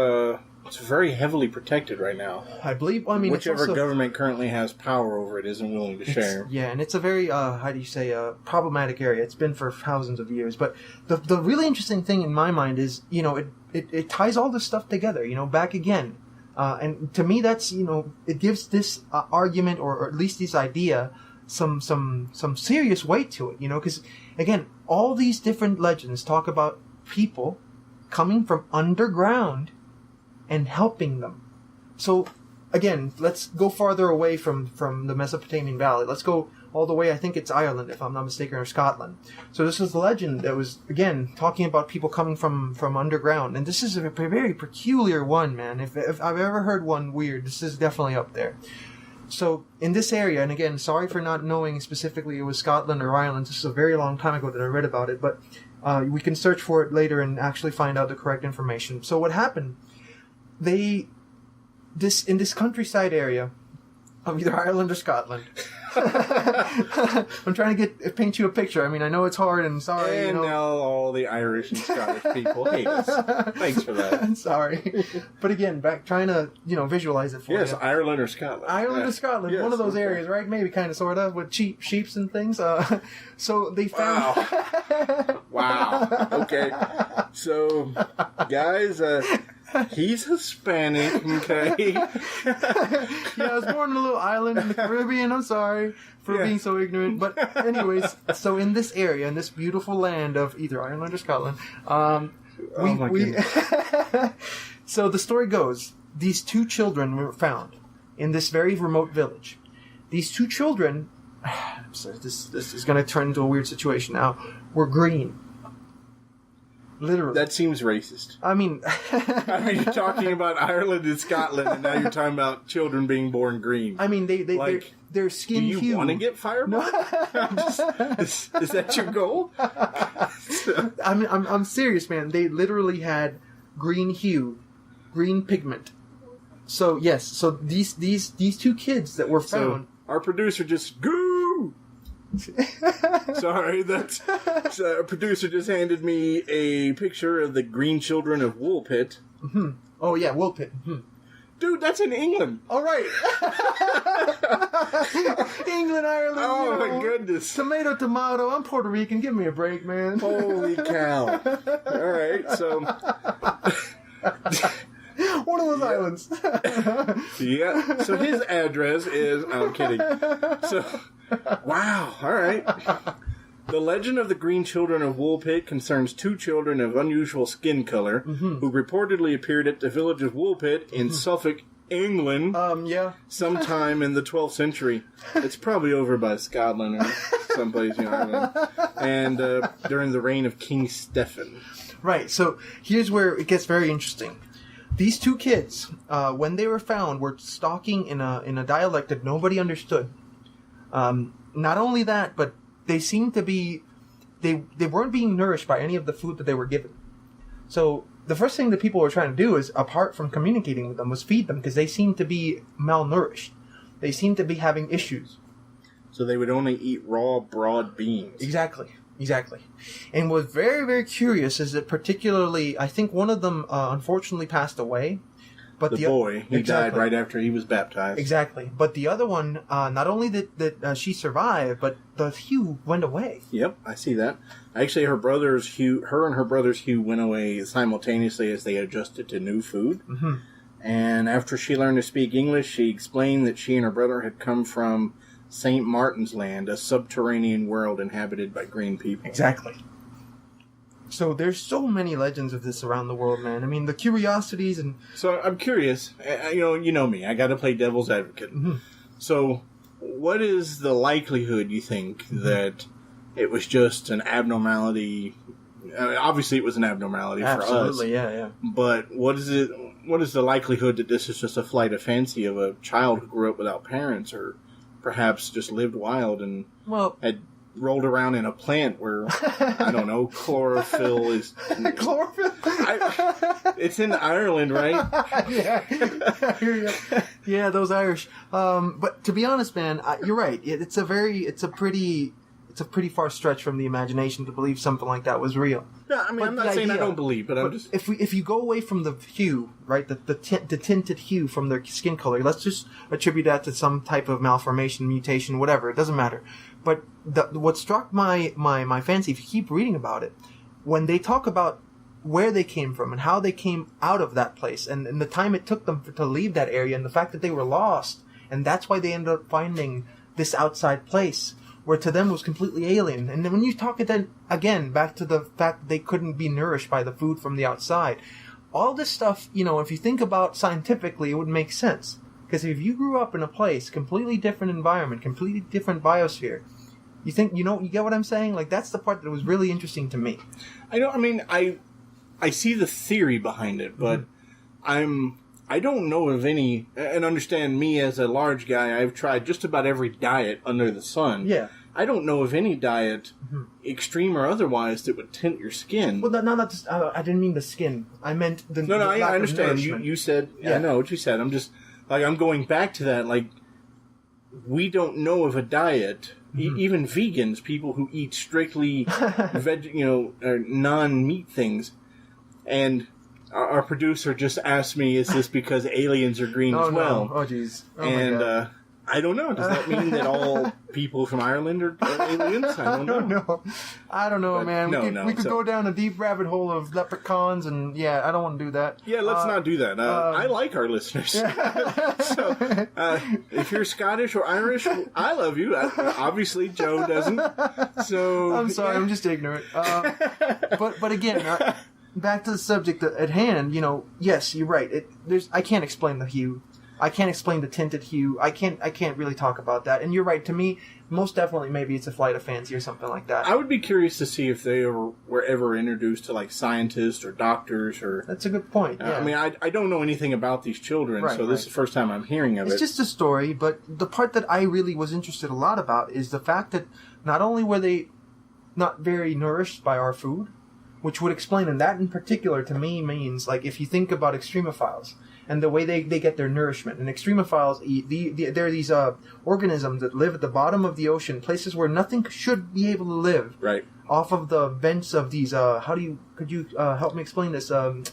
it's very heavily protected right now. I believe. Whichever government currently has power over it isn't willing to share. Yeah, and it's a very problematic area. It's been for thousands of years. But the really interesting thing in my mind is, it ties all this stuff together. Back again. And to me, that's it gives this argument or at least this idea some serious weight to it. Because again, all these different legends talk about people coming from underground and helping them. So again, let's go farther away from the Mesopotamian Valley. Let's go all the way. I think it's Ireland, if I'm not mistaken, or Scotland. So this is the legend that was, again, talking about people coming from underground. And this is a very peculiar one, man. If I've ever heard one weird, this is definitely up there. So in this area, and again, sorry for not knowing specifically it was Scotland or Ireland. This is a very long time ago that I read about it, but we can search for it later and actually find out the correct information. So what happened? In this countryside area of either Ireland or Scotland. I'm trying to paint you a picture. I know it's hard, and sorry. And now all the Irish and Scottish people hate us. Thanks for that. I'm sorry. But again, trying to visualize it for you. Yes, Ireland or Scotland. Ireland or Scotland, yes, one of those areas, right? Maybe kind of, sort of, with sheeps and things. So they found... Wow. Okay. So, guys... he's Hispanic, okay? Yeah, I was born in a little island in the Caribbean. I'm sorry for being so ignorant. But anyways, so in this area, in this beautiful land of either Ireland or Scotland, so the story goes, these two children were found in this very remote village. These two children, so this is going to turn into a weird situation now, were green. Literally. That seems racist. You're talking about Ireland and Scotland, and now you're talking about children being born green. Their skin hue. Do you want to get fireball? Is that your goal? I'm serious, man. They literally had green hue, green pigment. So yes, so these two kids that were found. So our producer just Sorry, our producer just handed me a picture of the green children of Woolpit. Mm-hmm. Oh yeah, Woolpit. Mm-hmm. Dude, that's in England. All right. England, Ireland. Oh my goodness. Tomato. I'm Puerto Rican. Give me a break, man. Holy cow! All right, so. One of those islands. Yeah. So his address is. I'm kidding. So. Wow. All right. The legend of the Green Children of Woolpit concerns two children of unusual skin color who reportedly appeared at the village of Woolpit in Suffolk, England, sometime in the 12th century. It's probably over by Scotland or someplace in Ireland. And during the reign of King Stephen. Right, so here's where it gets very interesting. These two kids, when they were found, were talking in a dialect that nobody understood. Not only that, but they seemed to be... They weren't being nourished by any of the food that they were given. So the first thing that people were trying to do is, apart from communicating with them, was feed them, because they seemed to be malnourished. They seemed to be having issues. So they would only eat raw, broad beans. Exactly. And was very, very curious is that particularly, I think one of them unfortunately passed away. But the boy, he died right after he was baptized. Exactly. But the other one, not only that she survived, but the hue went away. Yep, I see that. Actually, her and her brother's hue went away simultaneously as they adjusted to new food. Mm-hmm. And after she learned to speak English, she explained that she and her brother had come from St. Martin's Land, a subterranean world inhabited by green people. Exactly. So there's so many legends of this around the world, man. I mean, the curiosities and... So I'm curious. You know me. I got to play devil's advocate. Mm-hmm. So what is the likelihood, you think, that it was just an abnormality? I mean, obviously, it was an abnormality for us. Absolutely, yeah. But what is the likelihood that this is just a flight of fancy of a child who grew up without parents, or perhaps just lived wild and had rolled around in a plant where, I don't know, chlorophyll is... Chlorophyll? It's in Ireland, right? Yeah, those Irish. But to be honest, man, you're right. It's a pretty far stretch from the imagination to believe something like that was real. Yeah, I mean, I'm not saying I don't believe, but I'm just... If you go away from the hue, right, the tinted hue from their skin color, let's just attribute that to some type of malformation, mutation, whatever. It doesn't matter. But what struck my fancy, if you keep reading about it, when they talk about where they came from and how they came out of that place, and the time it took them to leave that area, and the fact that they were lost, and that's why they ended up finding this outside place, where to them was completely alien. And then when you talk it then again back to the fact that they couldn't be nourished by the food from the outside, all this stuff, if you think about scientifically, it would make sense. Because if you grew up in a place, completely different environment, completely different biosphere, you think, you get what I'm saying? Like, that's the part that was really interesting to me. I see the theory behind it, but I don't know of any, and understand me as a large guy, I've tried just about every diet under the sun. Yeah. I don't know of any diet, extreme or otherwise, that would tint your skin. Well, not just, I didn't mean the skin. I meant the No, I understand. You said, I know what you said. I'm just, I'm going back to that, we don't know of a diet, even vegans, people who eat strictly non-meat things, and our producer just asked me, is this because aliens are green as well? No. Oh, jeez. Oh, and I don't know. Does that mean that all people from Ireland are aliens? I don't know. I don't know, man. We could go down a deep rabbit hole of leprechauns, and I don't want to do that. Yeah, let's not do that. I like our listeners. So, if you're Scottish or Irish, I love you. Obviously, Joe doesn't. So I'm sorry, I'm just ignorant. But again, back to the subject at hand. Yes, you're right. I can't explain the hue. I can't explain the tinted hue. I can't really talk about that. And you're right. To me, most definitely, maybe it's a flight of fancy or something like that. I would be curious to see if they were ever introduced to scientists or doctors or. That's a good point. Yeah. I mean, I don't know anything about these children, so this is the first time I'm hearing of it. It's just a story, but the part that I really was interested a lot about is the fact that not only were they not very nourished by our food, which would explain, and that in particular to me means, if you think about extremophiles and the way they get their nourishment. And extremophiles they're these organisms that live at the bottom of the ocean, places where nothing should be able to live. Right. Off of the vents of these, could you help me explain this? They're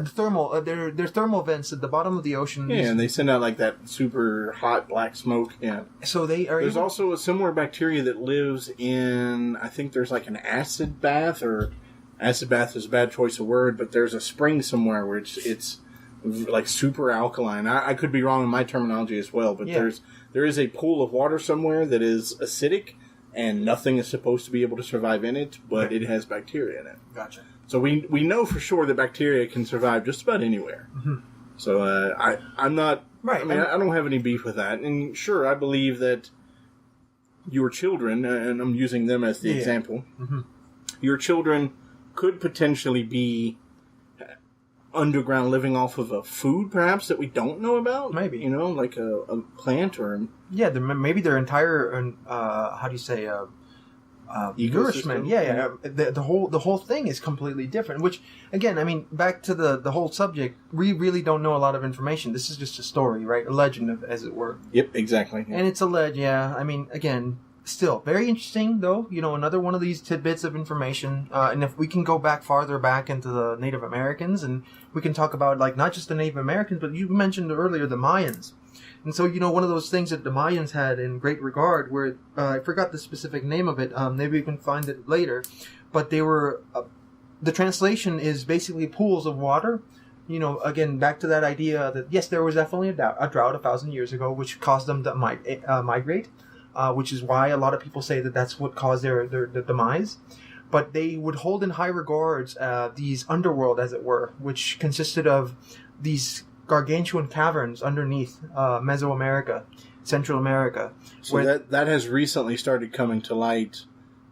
thermal vents at the bottom of the ocean. Yeah, and they send out that super hot black smoke. Yeah. So they are. There's also a similar bacteria that lives in, I think there's an acid bath, or acid bath is a bad choice of word, but there's a spring somewhere where it's super alkaline. I could be wrong in my terminology as well, but there is a pool of water somewhere that is acidic, and nothing is supposed to be able to survive in it, but it has bacteria in it. Gotcha. So we know for sure that bacteria can survive just about anywhere. Mm-hmm. So I'm not... Right. I mean, I don't have any beef with that. And sure, I believe that your children, and I'm using them as the example, your children could potentially be underground living off of a food, perhaps, that we don't know about. Maybe. You know, like a plant or... Yeah, maybe their entire, how do you say... nourishment. Yeah. The whole thing is completely different. Which, again, I mean, back to the whole subject, we really don't know a lot of information. This is just a story, right? A legend, as it were. Yep, exactly. Yeah. And it's a legend. Yeah. I mean, again, still very interesting, though. You know, another one of these tidbits of information. And if we can go farther back into the Native Americans, and we can talk about like not just the Native Americans, but you mentioned earlier the Mayans. And so, you know, one of those things that the Mayans had in great regard, where I forgot the specific name of it. Maybe we can find it later. But they were, the translation is basically pools of water. You know, again, back to that idea that, yes, there was definitely a drought 1,000 years ago, which caused them to migrate, which is why a lot of people say that that's what caused their demise. But they would hold in high regards these underworld, as it were, which consisted of these gargantuan caverns underneath Mesoamerica, Central America. So that has recently started coming to light.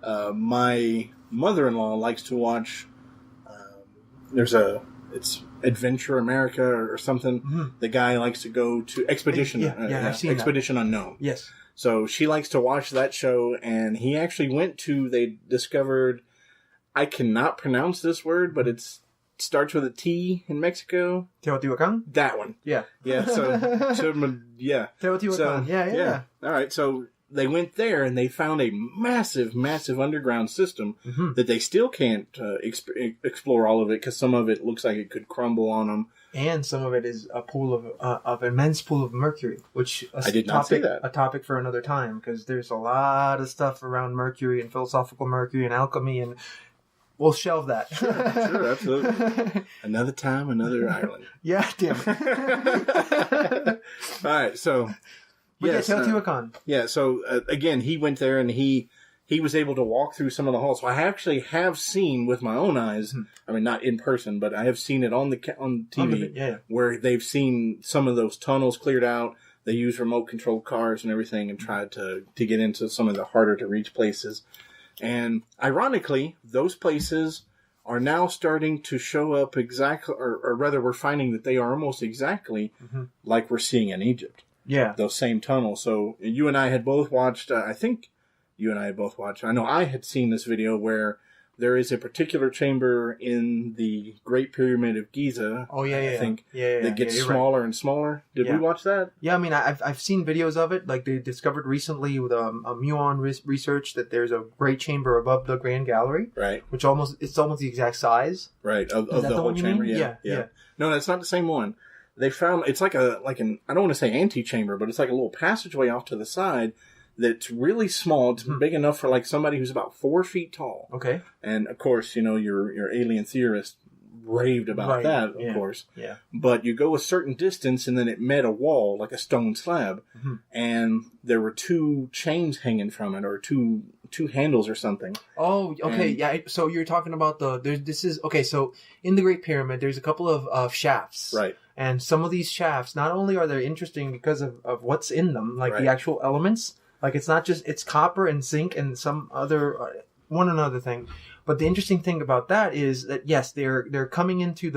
My mother-in-law likes to watch. It's Adventure America or something. Mm-hmm. The guy likes to go to Expedition. I've seen Expedition Unknown. Yes. So she likes to watch that show, and he actually went to. They discovered. I cannot pronounce this word, but it's. Starts with a T in Mexico. Teotihuacan? That one. Yeah. Yeah, so yeah. Teotihuacan, so, yeah. All right, so they went there and they found a massive, massive underground system that they still can't explore all of it because some of it looks like it could crumble on them. And some of it is a pool of immense pool of mercury, which I did not see that. A topic for another time because there's a lot of stuff around mercury and philosophical mercury and alchemy and... We'll shelve that. Sure, absolutely. Another time, another island. Yeah, damn it. All right, so... Yes, Teotihuacan. So again, he went there and he was able to walk through some of the halls. So I actually have seen with my own eyes, I mean, not in person, but I have seen it on TV, where they've seen some of those tunnels cleared out. They use remote-controlled cars and everything and tried to get into some of the harder-to-reach places. And ironically, those places are now starting to show up exactly, or rather we're finding that they are almost exactly like we're seeing in Egypt. Yeah. Those same tunnels. So you and I had both watched, I know I had seen this video where there is a particular chamber in the Great Pyramid of Giza. Oh, yeah, I think that gets smaller and smaller. Did we watch that? Yeah, I mean, I've seen videos of it. Like they discovered recently with Muon research that there's a great chamber above the Grand Gallery. Right. Which it's almost the exact size. Right, of the whole chamber. Yeah. No, that's not the same one. They found, it's like an, I don't want to say antechamber, but it's like a little passageway off to the side that's really small. It's big enough for like somebody who's about 4 feet tall. Okay. And of course, you know, your alien theorist raved about that, of course. Yeah. But you go a certain distance and then it met a wall, like a stone slab, and there were 2 chains hanging from it, or two handles or something. Oh, okay. Yeah. So you're talking about so in the Great Pyramid, there's a couple of shafts. Right. And some of these shafts, not only are they interesting because of what's in them, like the actual elements, like it's not just, it's copper and zinc and some other, one another thing. But the interesting thing about that is that, yes, they're coming into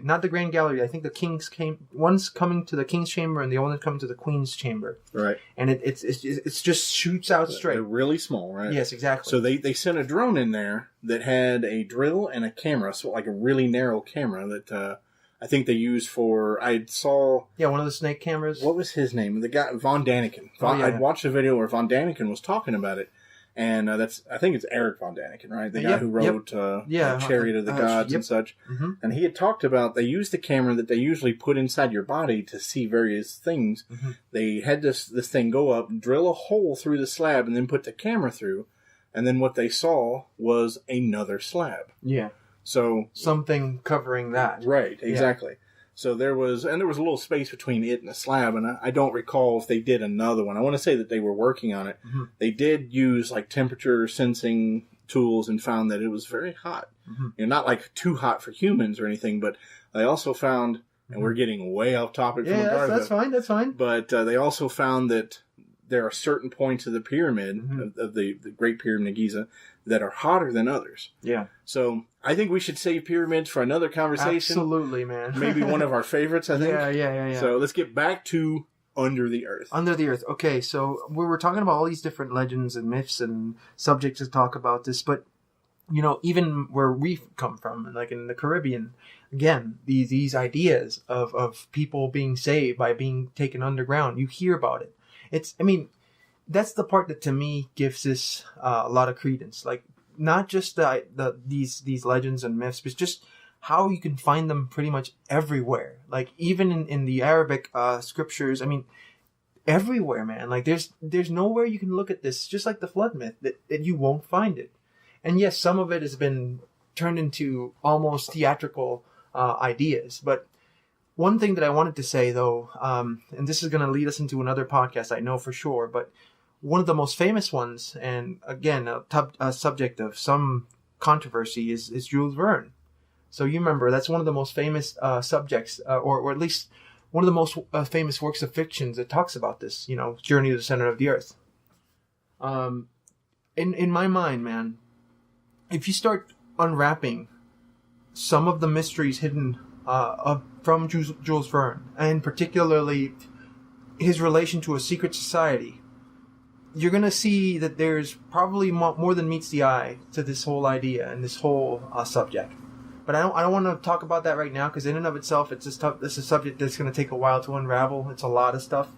not the Grand Gallery. I think the King's one's coming to the King's Chamber and the other one's coming to the Queen's Chamber. Right. And it's just shoots out straight. They're really small, right? Yes, exactly. So they sent a drone in there that had a drill and a camera, so like a really narrow camera that, I think they used for, I saw... Yeah, one of the snake cameras. What was his name? The guy, Von Daniken. I'd watched a video where Von Daniken was talking about it. And I think it's Eric Von Daniken, right? The guy who wrote Chariot of the Gods and such. Mm-hmm. And he had talked about, they used the camera that they usually put inside your body to see various things. Mm-hmm. They had this thing go up, drill a hole through the slab, and then put the camera through. And then what they saw was another slab. Yeah. So something covering that. Right, exactly. Yeah. So there was a little space between it and the slab, and I don't recall if they did another one. I want to say that they were working on it. Mm-hmm. They did use like temperature sensing tools and found that it was very hot. Mm-hmm. You know, not like too hot for humans or anything, but they also found, and we're getting way off topic from Agartha. That's fine. But they also found that there are certain points of the pyramid, mm-hmm. of the Great Pyramid of Giza, that are hotter than others. Yeah. So I think we should save pyramids for another conversation. Absolutely, man. Maybe one of our favorites, I think. Yeah. So let's get back to under the earth. Under the earth. Okay, so we were talking about all these different legends and myths and subjects to talk about this, but, you know, even where we've come from, like in the Caribbean, again, these ideas of people being saved by being taken underground, you hear about it. That's the part that to me gives this a lot of credence. Like, not just these legends and myths, but just how you can find them pretty much everywhere. Like, even in the Arabic scriptures, I mean, everywhere, man. Like, there's nowhere you can look at this, just like the flood myth, that you won't find it. And yes, some of it has been turned into almost theatrical ideas. But one thing that I wanted to say, though, and this is going to lead us into another podcast, I know for sure, but one of the most famous ones, and again, a subject of some controversy, is Jules Verne. So you remember, that's one of the most famous subjects, or at least one of the most famous works of fiction that talks about this, you know, journey to the center of the earth. In my mind, man, if you start unwrapping some of the mysteries hidden from Jules Verne, and particularly his relation to a secret society, you're going to see that there's probably more than meets the eye to this whole idea and this whole subject. But I don't want to talk about that right now, because in and of itself, it's a subject that's going to take a while to unravel. It's a lot of stuff.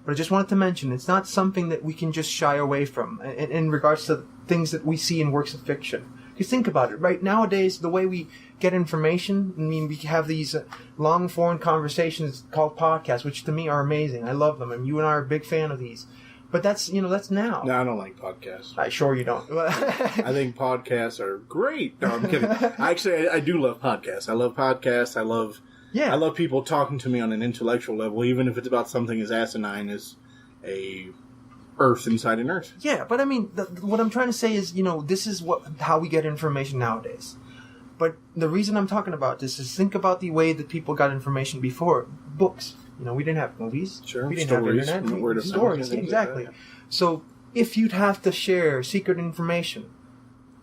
But I just wanted to mention, it's not something that we can just shy away from in regards to things that we see in works of fiction. Because think about it, right? Nowadays, the way we get information, I mean, we have these long-form conversations called podcasts, which to me are amazing. I love them, and you and I are a big fan of these. But that's now. No, I don't like podcasts. Sure you don't. I think podcasts are great. No, I'm kidding. Actually, I do love podcasts. I love podcasts. I love people talking to me on an intellectual level, even if it's about something as asinine as a Earth inside an Earth. Yeah, but I mean, what I'm trying to say is, you know, this is how we get information nowadays. But the reason I'm talking about this is, think about the way that people got information before. Books. You know, we didn't have movies. Sure. We didn't Stories, have internet. Word of Stories, exactly. Like that, yeah. So, if you'd have to share secret information,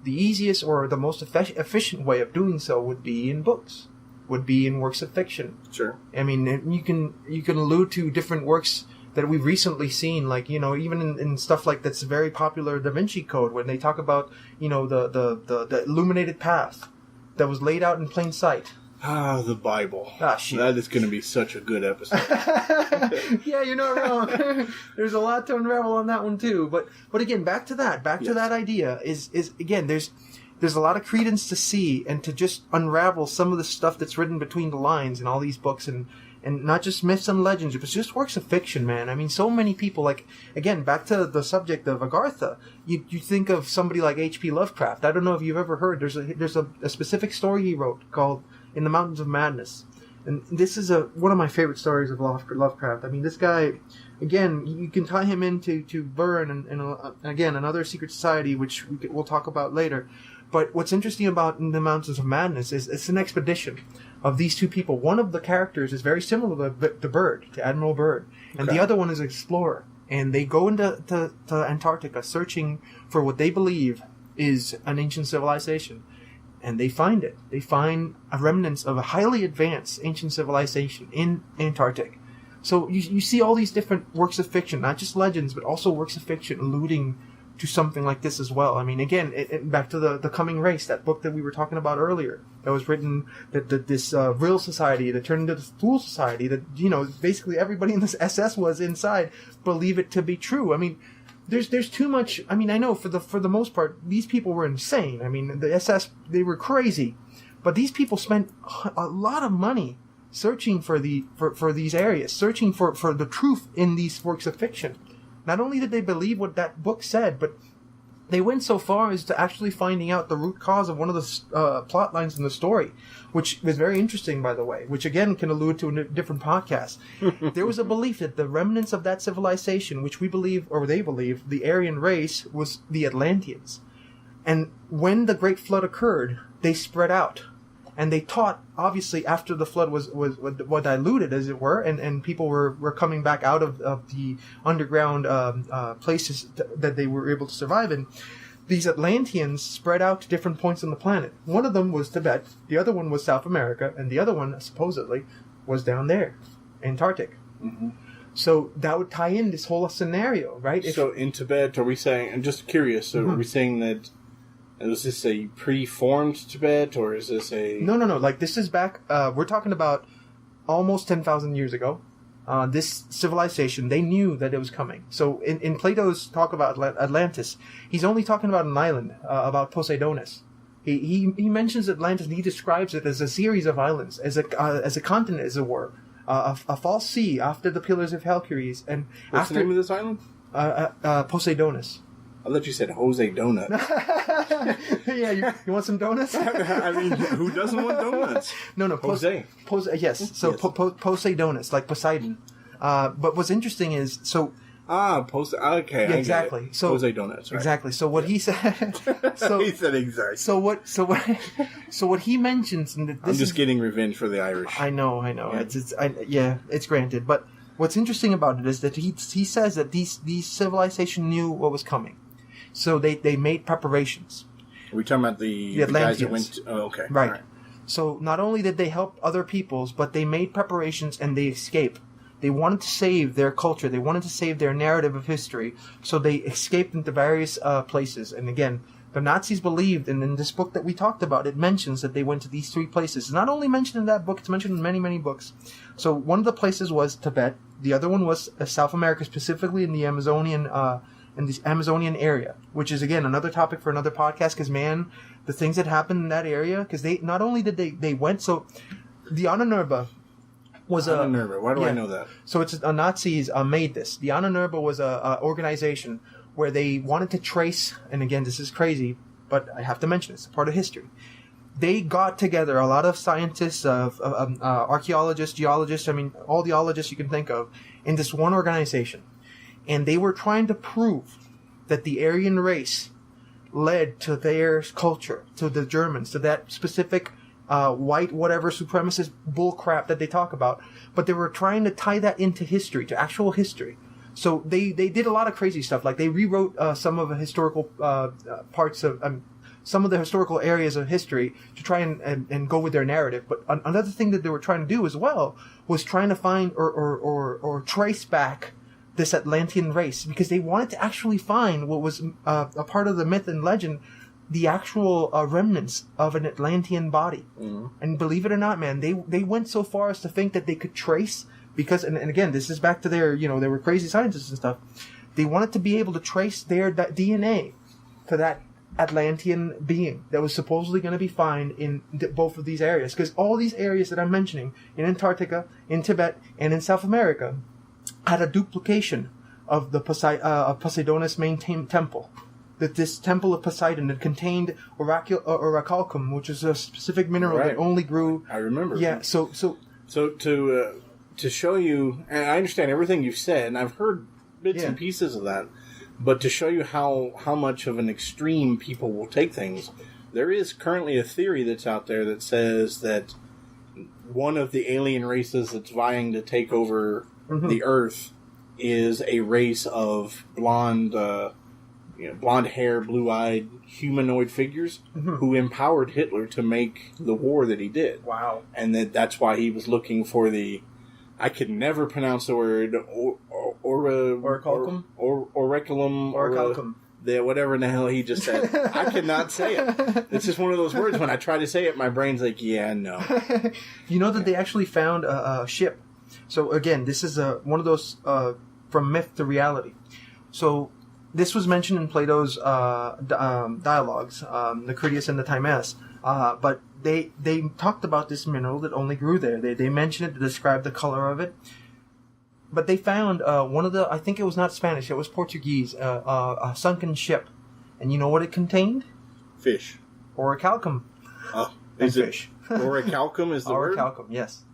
the easiest or the most efficient way of doing so would be in books, would be in works of fiction. Sure. I mean, you can allude to different works that we've recently seen, like, you know, even in stuff like that's very popular, Da Vinci Code, when they talk about, you know, the illuminated path that was laid out in plain sight. The Bible. Shit. That is going to be such a good episode. Yeah, you're not wrong. There's a lot to unravel on that one too. But again, back to that idea is again, there's a lot of credence to see and to just unravel some of the stuff that's written between the lines in all these books, and not just myths and legends, but just works of fiction, man. I mean, so many people, like, again, back to the subject of Agartha, you think of somebody like H.P. Lovecraft. I don't know if you've ever heard, there's a specific story he wrote called In the Mountains of Madness. And this is one of my favorite stories of Lovecraft. I mean, this guy, again, you can tie him into Verne and again, another secret society, which we'll talk about later. But what's interesting about In the Mountains of Madness is it's an expedition of these two people. One of the characters is very similar to Byrd, to Admiral Byrd, and the other one is an explorer. And they go into Antarctica searching for what they believe is an ancient civilization. And they find it. They find a remnants of a highly advanced ancient civilization in Antarctic. So you see all these different works of fiction, not just legends, but also works of fiction alluding to something like this as well. I mean, again, back to the Coming Race, that book that we were talking about earlier, that was written, that this real society that turned into the Fool Society, that, you know, basically everybody in this SS was inside, believe it to be true. I mean, there's too much. I mean, I know for the most part, these people were insane. I mean, the SS, they were crazy, but these people spent a lot of money searching for these areas, searching for the truth in these works of fiction. Not only did they believe what that book said, but they went so far as to actually finding out the root cause of one of the plot lines in the story, which was very interesting, by the way, which again can allude to a different podcast. There was a belief that the remnants of that civilization, which we believe, or they believe, the Aryan race, was the Atlanteans. And when the Great Flood occurred, they spread out. And they taught, obviously, after the flood was diluted, as it were, and people were coming back out of the underground places that they were able to survive in, these Atlanteans spread out to different points on the planet. One of them was Tibet, the other one was South America, and the other one, supposedly, was down there, Antarctic. Mm-hmm. So that would tie in this whole scenario, right? So in Tibet, are we saying, I'm just curious, so are we saying that, is this a pre-formed Tibet, or is this a... No. Like, this is back... we're talking about almost 10,000 years ago. This civilization, they knew that it was coming. So in Plato's talk about Atlantis, he's only talking about an island, about Poseidonis. He mentions Atlantis, and he describes it as a series of islands, as a continent, as it were. A false sea after the Pillars of Hercules. And what's the name of this island? Poseidonis. I thought you said Jose Donut. Yeah, you want some donuts? I mean, who doesn't want donuts? No, Jose. Yes, so yes. Poseidonis, like Poseidon. But what's interesting is, so... okay, yeah, exactly. So Jose Donuts, right? Exactly. So what he said... So, he said exactly. So what he mentions... And I'm just getting revenge for the Irish. I know. Yeah. It's granted. But what's interesting about it is that he says that these civilization knew what was coming. So they made preparations. Are we talking about the guys that went... okay. Right. All right. So not only did they help other peoples, but they made preparations and they escaped. They wanted to save their culture. They wanted to save their narrative of history. So they escaped into various places. And again, the Nazis believed, and in this book that we talked about, it mentions that they went to these 3 places. It's not only mentioned in that book, it's mentioned in many, many books. So one of the places was Tibet. The other one was South America, specifically in the Amazonian area, which is, again, another topic for another podcast, because, man, the things that happened in that area, because they not only did they went, so the Ahnenerbe was Ahnenerbe. Why do I know that? So it's Nazis made this. The Ahnenerbe was a organization where they wanted to trace, and again, this is crazy, but I have to mention it's a part of history. They got together a lot of scientists, archaeologists, geologists, all the ologists you can think of, in this one organization. And they were trying to prove that the Aryan race led to their culture, to the Germans, to that specific white whatever supremacist bullcrap that they talk about. But they were trying to tie that into history, to actual history. So they did a lot of crazy stuff. Like they rewrote some of the historical parts of... some of the historical areas of history to try and go with their narrative. But another thing that they were trying to do as well was trying to find or trace back this Atlantean race, because they wanted to actually find what was a part of the myth and legend, the actual remnants of an Atlantean body. Mm-hmm. And believe it or not, man, they went so far as to think that they could trace, because, and again, this is back to their, they were crazy scientists and stuff. They wanted to be able to trace their DNA to that Atlantean being that was supposedly going to be found in both of these areas. Because all these areas that I'm mentioning, in Antarctica, in Tibet, and in South America, had a duplication of the Poseidonis main temple. That this temple of Poseidon that contained orichalcum, which is a specific mineral that only grew... I remember. Yeah, so to show you, and I understand everything you've said, and I've heard bits and pieces of that, but to show you how much of an extreme people will take things, there is currently a theory that's out there that says that one of the alien races that's vying to take over the Earth is a race of blonde hair, blue-eyed humanoid figures who empowered Hitler to make the war that he did. Wow. And that's why he was looking for the... I could never pronounce the word orichalcum? Orichalcum. Whatever in the hell he just said. I cannot say it. It's just one of those words. When I try to say it, my brain's like, yeah, no. You know that they actually found a ship. So again, this is one of those from myth to reality. So this was mentioned in Plato's dialogues, the Critias and the Timaeus. But they talked about this mineral that only grew there. They mentioned it to describe the color of it. But they found one of the, I think it was not Spanish, it was Portuguese, a sunken ship. And you know what it contained? Fish. Orichalcum. Oh, is it fish? Orichalcum is the word? Orichalcum, yes.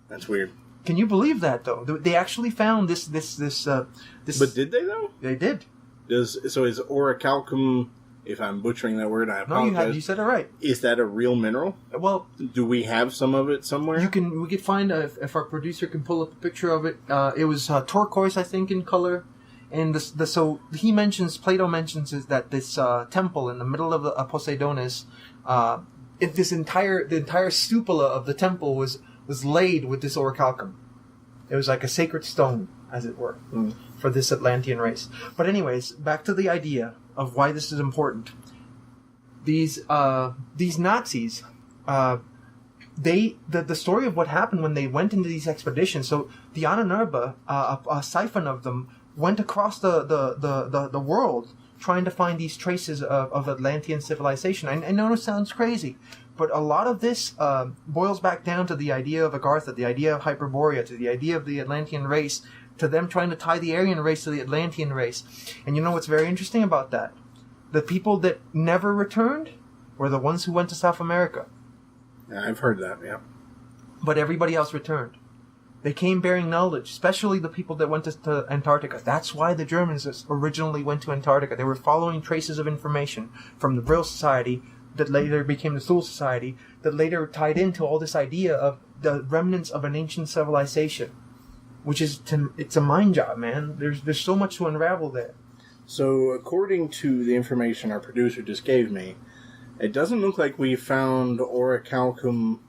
That's weird. Can you believe that, though? They actually found this. But did they, though? They did. So is orichalcum, if I'm butchering that word, I apologize. No, you said it right. Is that a real mineral? Well, do we have some of it somewhere? We could find, if our producer can pull up a picture of it. It was turquoise, I think, in color. And so Plato mentions is that this temple in the middle of the Poseidonis, the entire stupola of the temple was laid with this orichalcum. It was like a sacred stone, as it were, for this Atlantean race. But anyways, back to the idea of why this is important. These Nazis, the story of what happened when they went into these expeditions. So the Ananurba, a siphon of them, went across the world trying to find these traces of Atlantean civilization. I know it sounds crazy, but a lot of this boils back down to the idea of Agartha, the idea of Hyperborea, to the idea of the Atlantean race, to them trying to tie the Aryan race to the Atlantean race. And you know what's very interesting about that? The people that never returned were the ones who went to South America. Yeah, I've heard that, yeah. But everybody else returned. They came bearing knowledge, especially the people that went to Antarctica. That's why the Germans originally went to Antarctica. They were following traces of information from the Vril Society that later became the Thule Society, that later tied into all this idea of the remnants of an ancient civilization, which is, it's a mind job, man. There's so much to unravel there. So, according to the information our producer just gave me, it doesn't look like we found orichalcum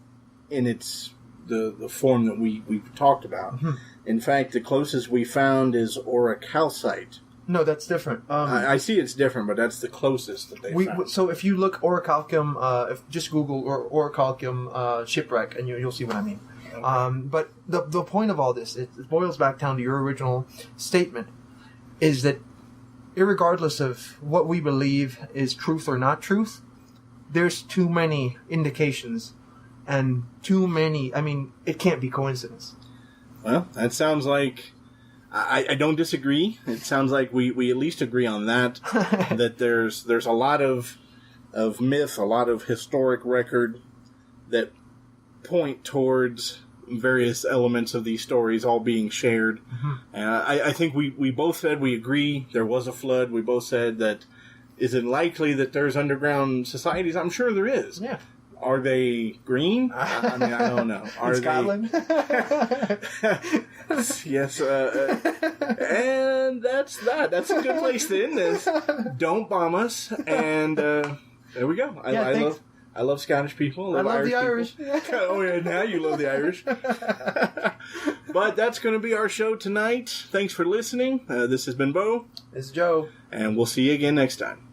in its the form that we've talked about. Mm-hmm. In fact, the closest we found is orichalcite. No, that's different. I see it's different, but that's the closest that they found. So if you look orichalcum, just Google orichalcum shipwreck, and you'll see what I mean. Okay. But the point of all this, it boils back down to your original statement, is that irregardless of what we believe is truth or not truth, there's too many indications and too many. I mean, it can't be coincidence. Well, that sounds like I don't disagree. It sounds like we at least agree on that. That there's a lot of myth, a lot of historic record that point towards various elements of these stories all being shared. Mm-hmm. I think we both said we agree there was a flood. We both said that is it likely that there's underground societies? I'm sure there is. Yeah. Are they green? I mean, I don't know. Are in Scotland? Yes. And that's that. That's a good place to end this. Don't bomb us. And there we go. I love Scottish people. I love the Irish. Oh, yeah, now you love the Irish. But that's going to be our show tonight. Thanks for listening. This has been Bo. This is Joe. And we'll see you again next time.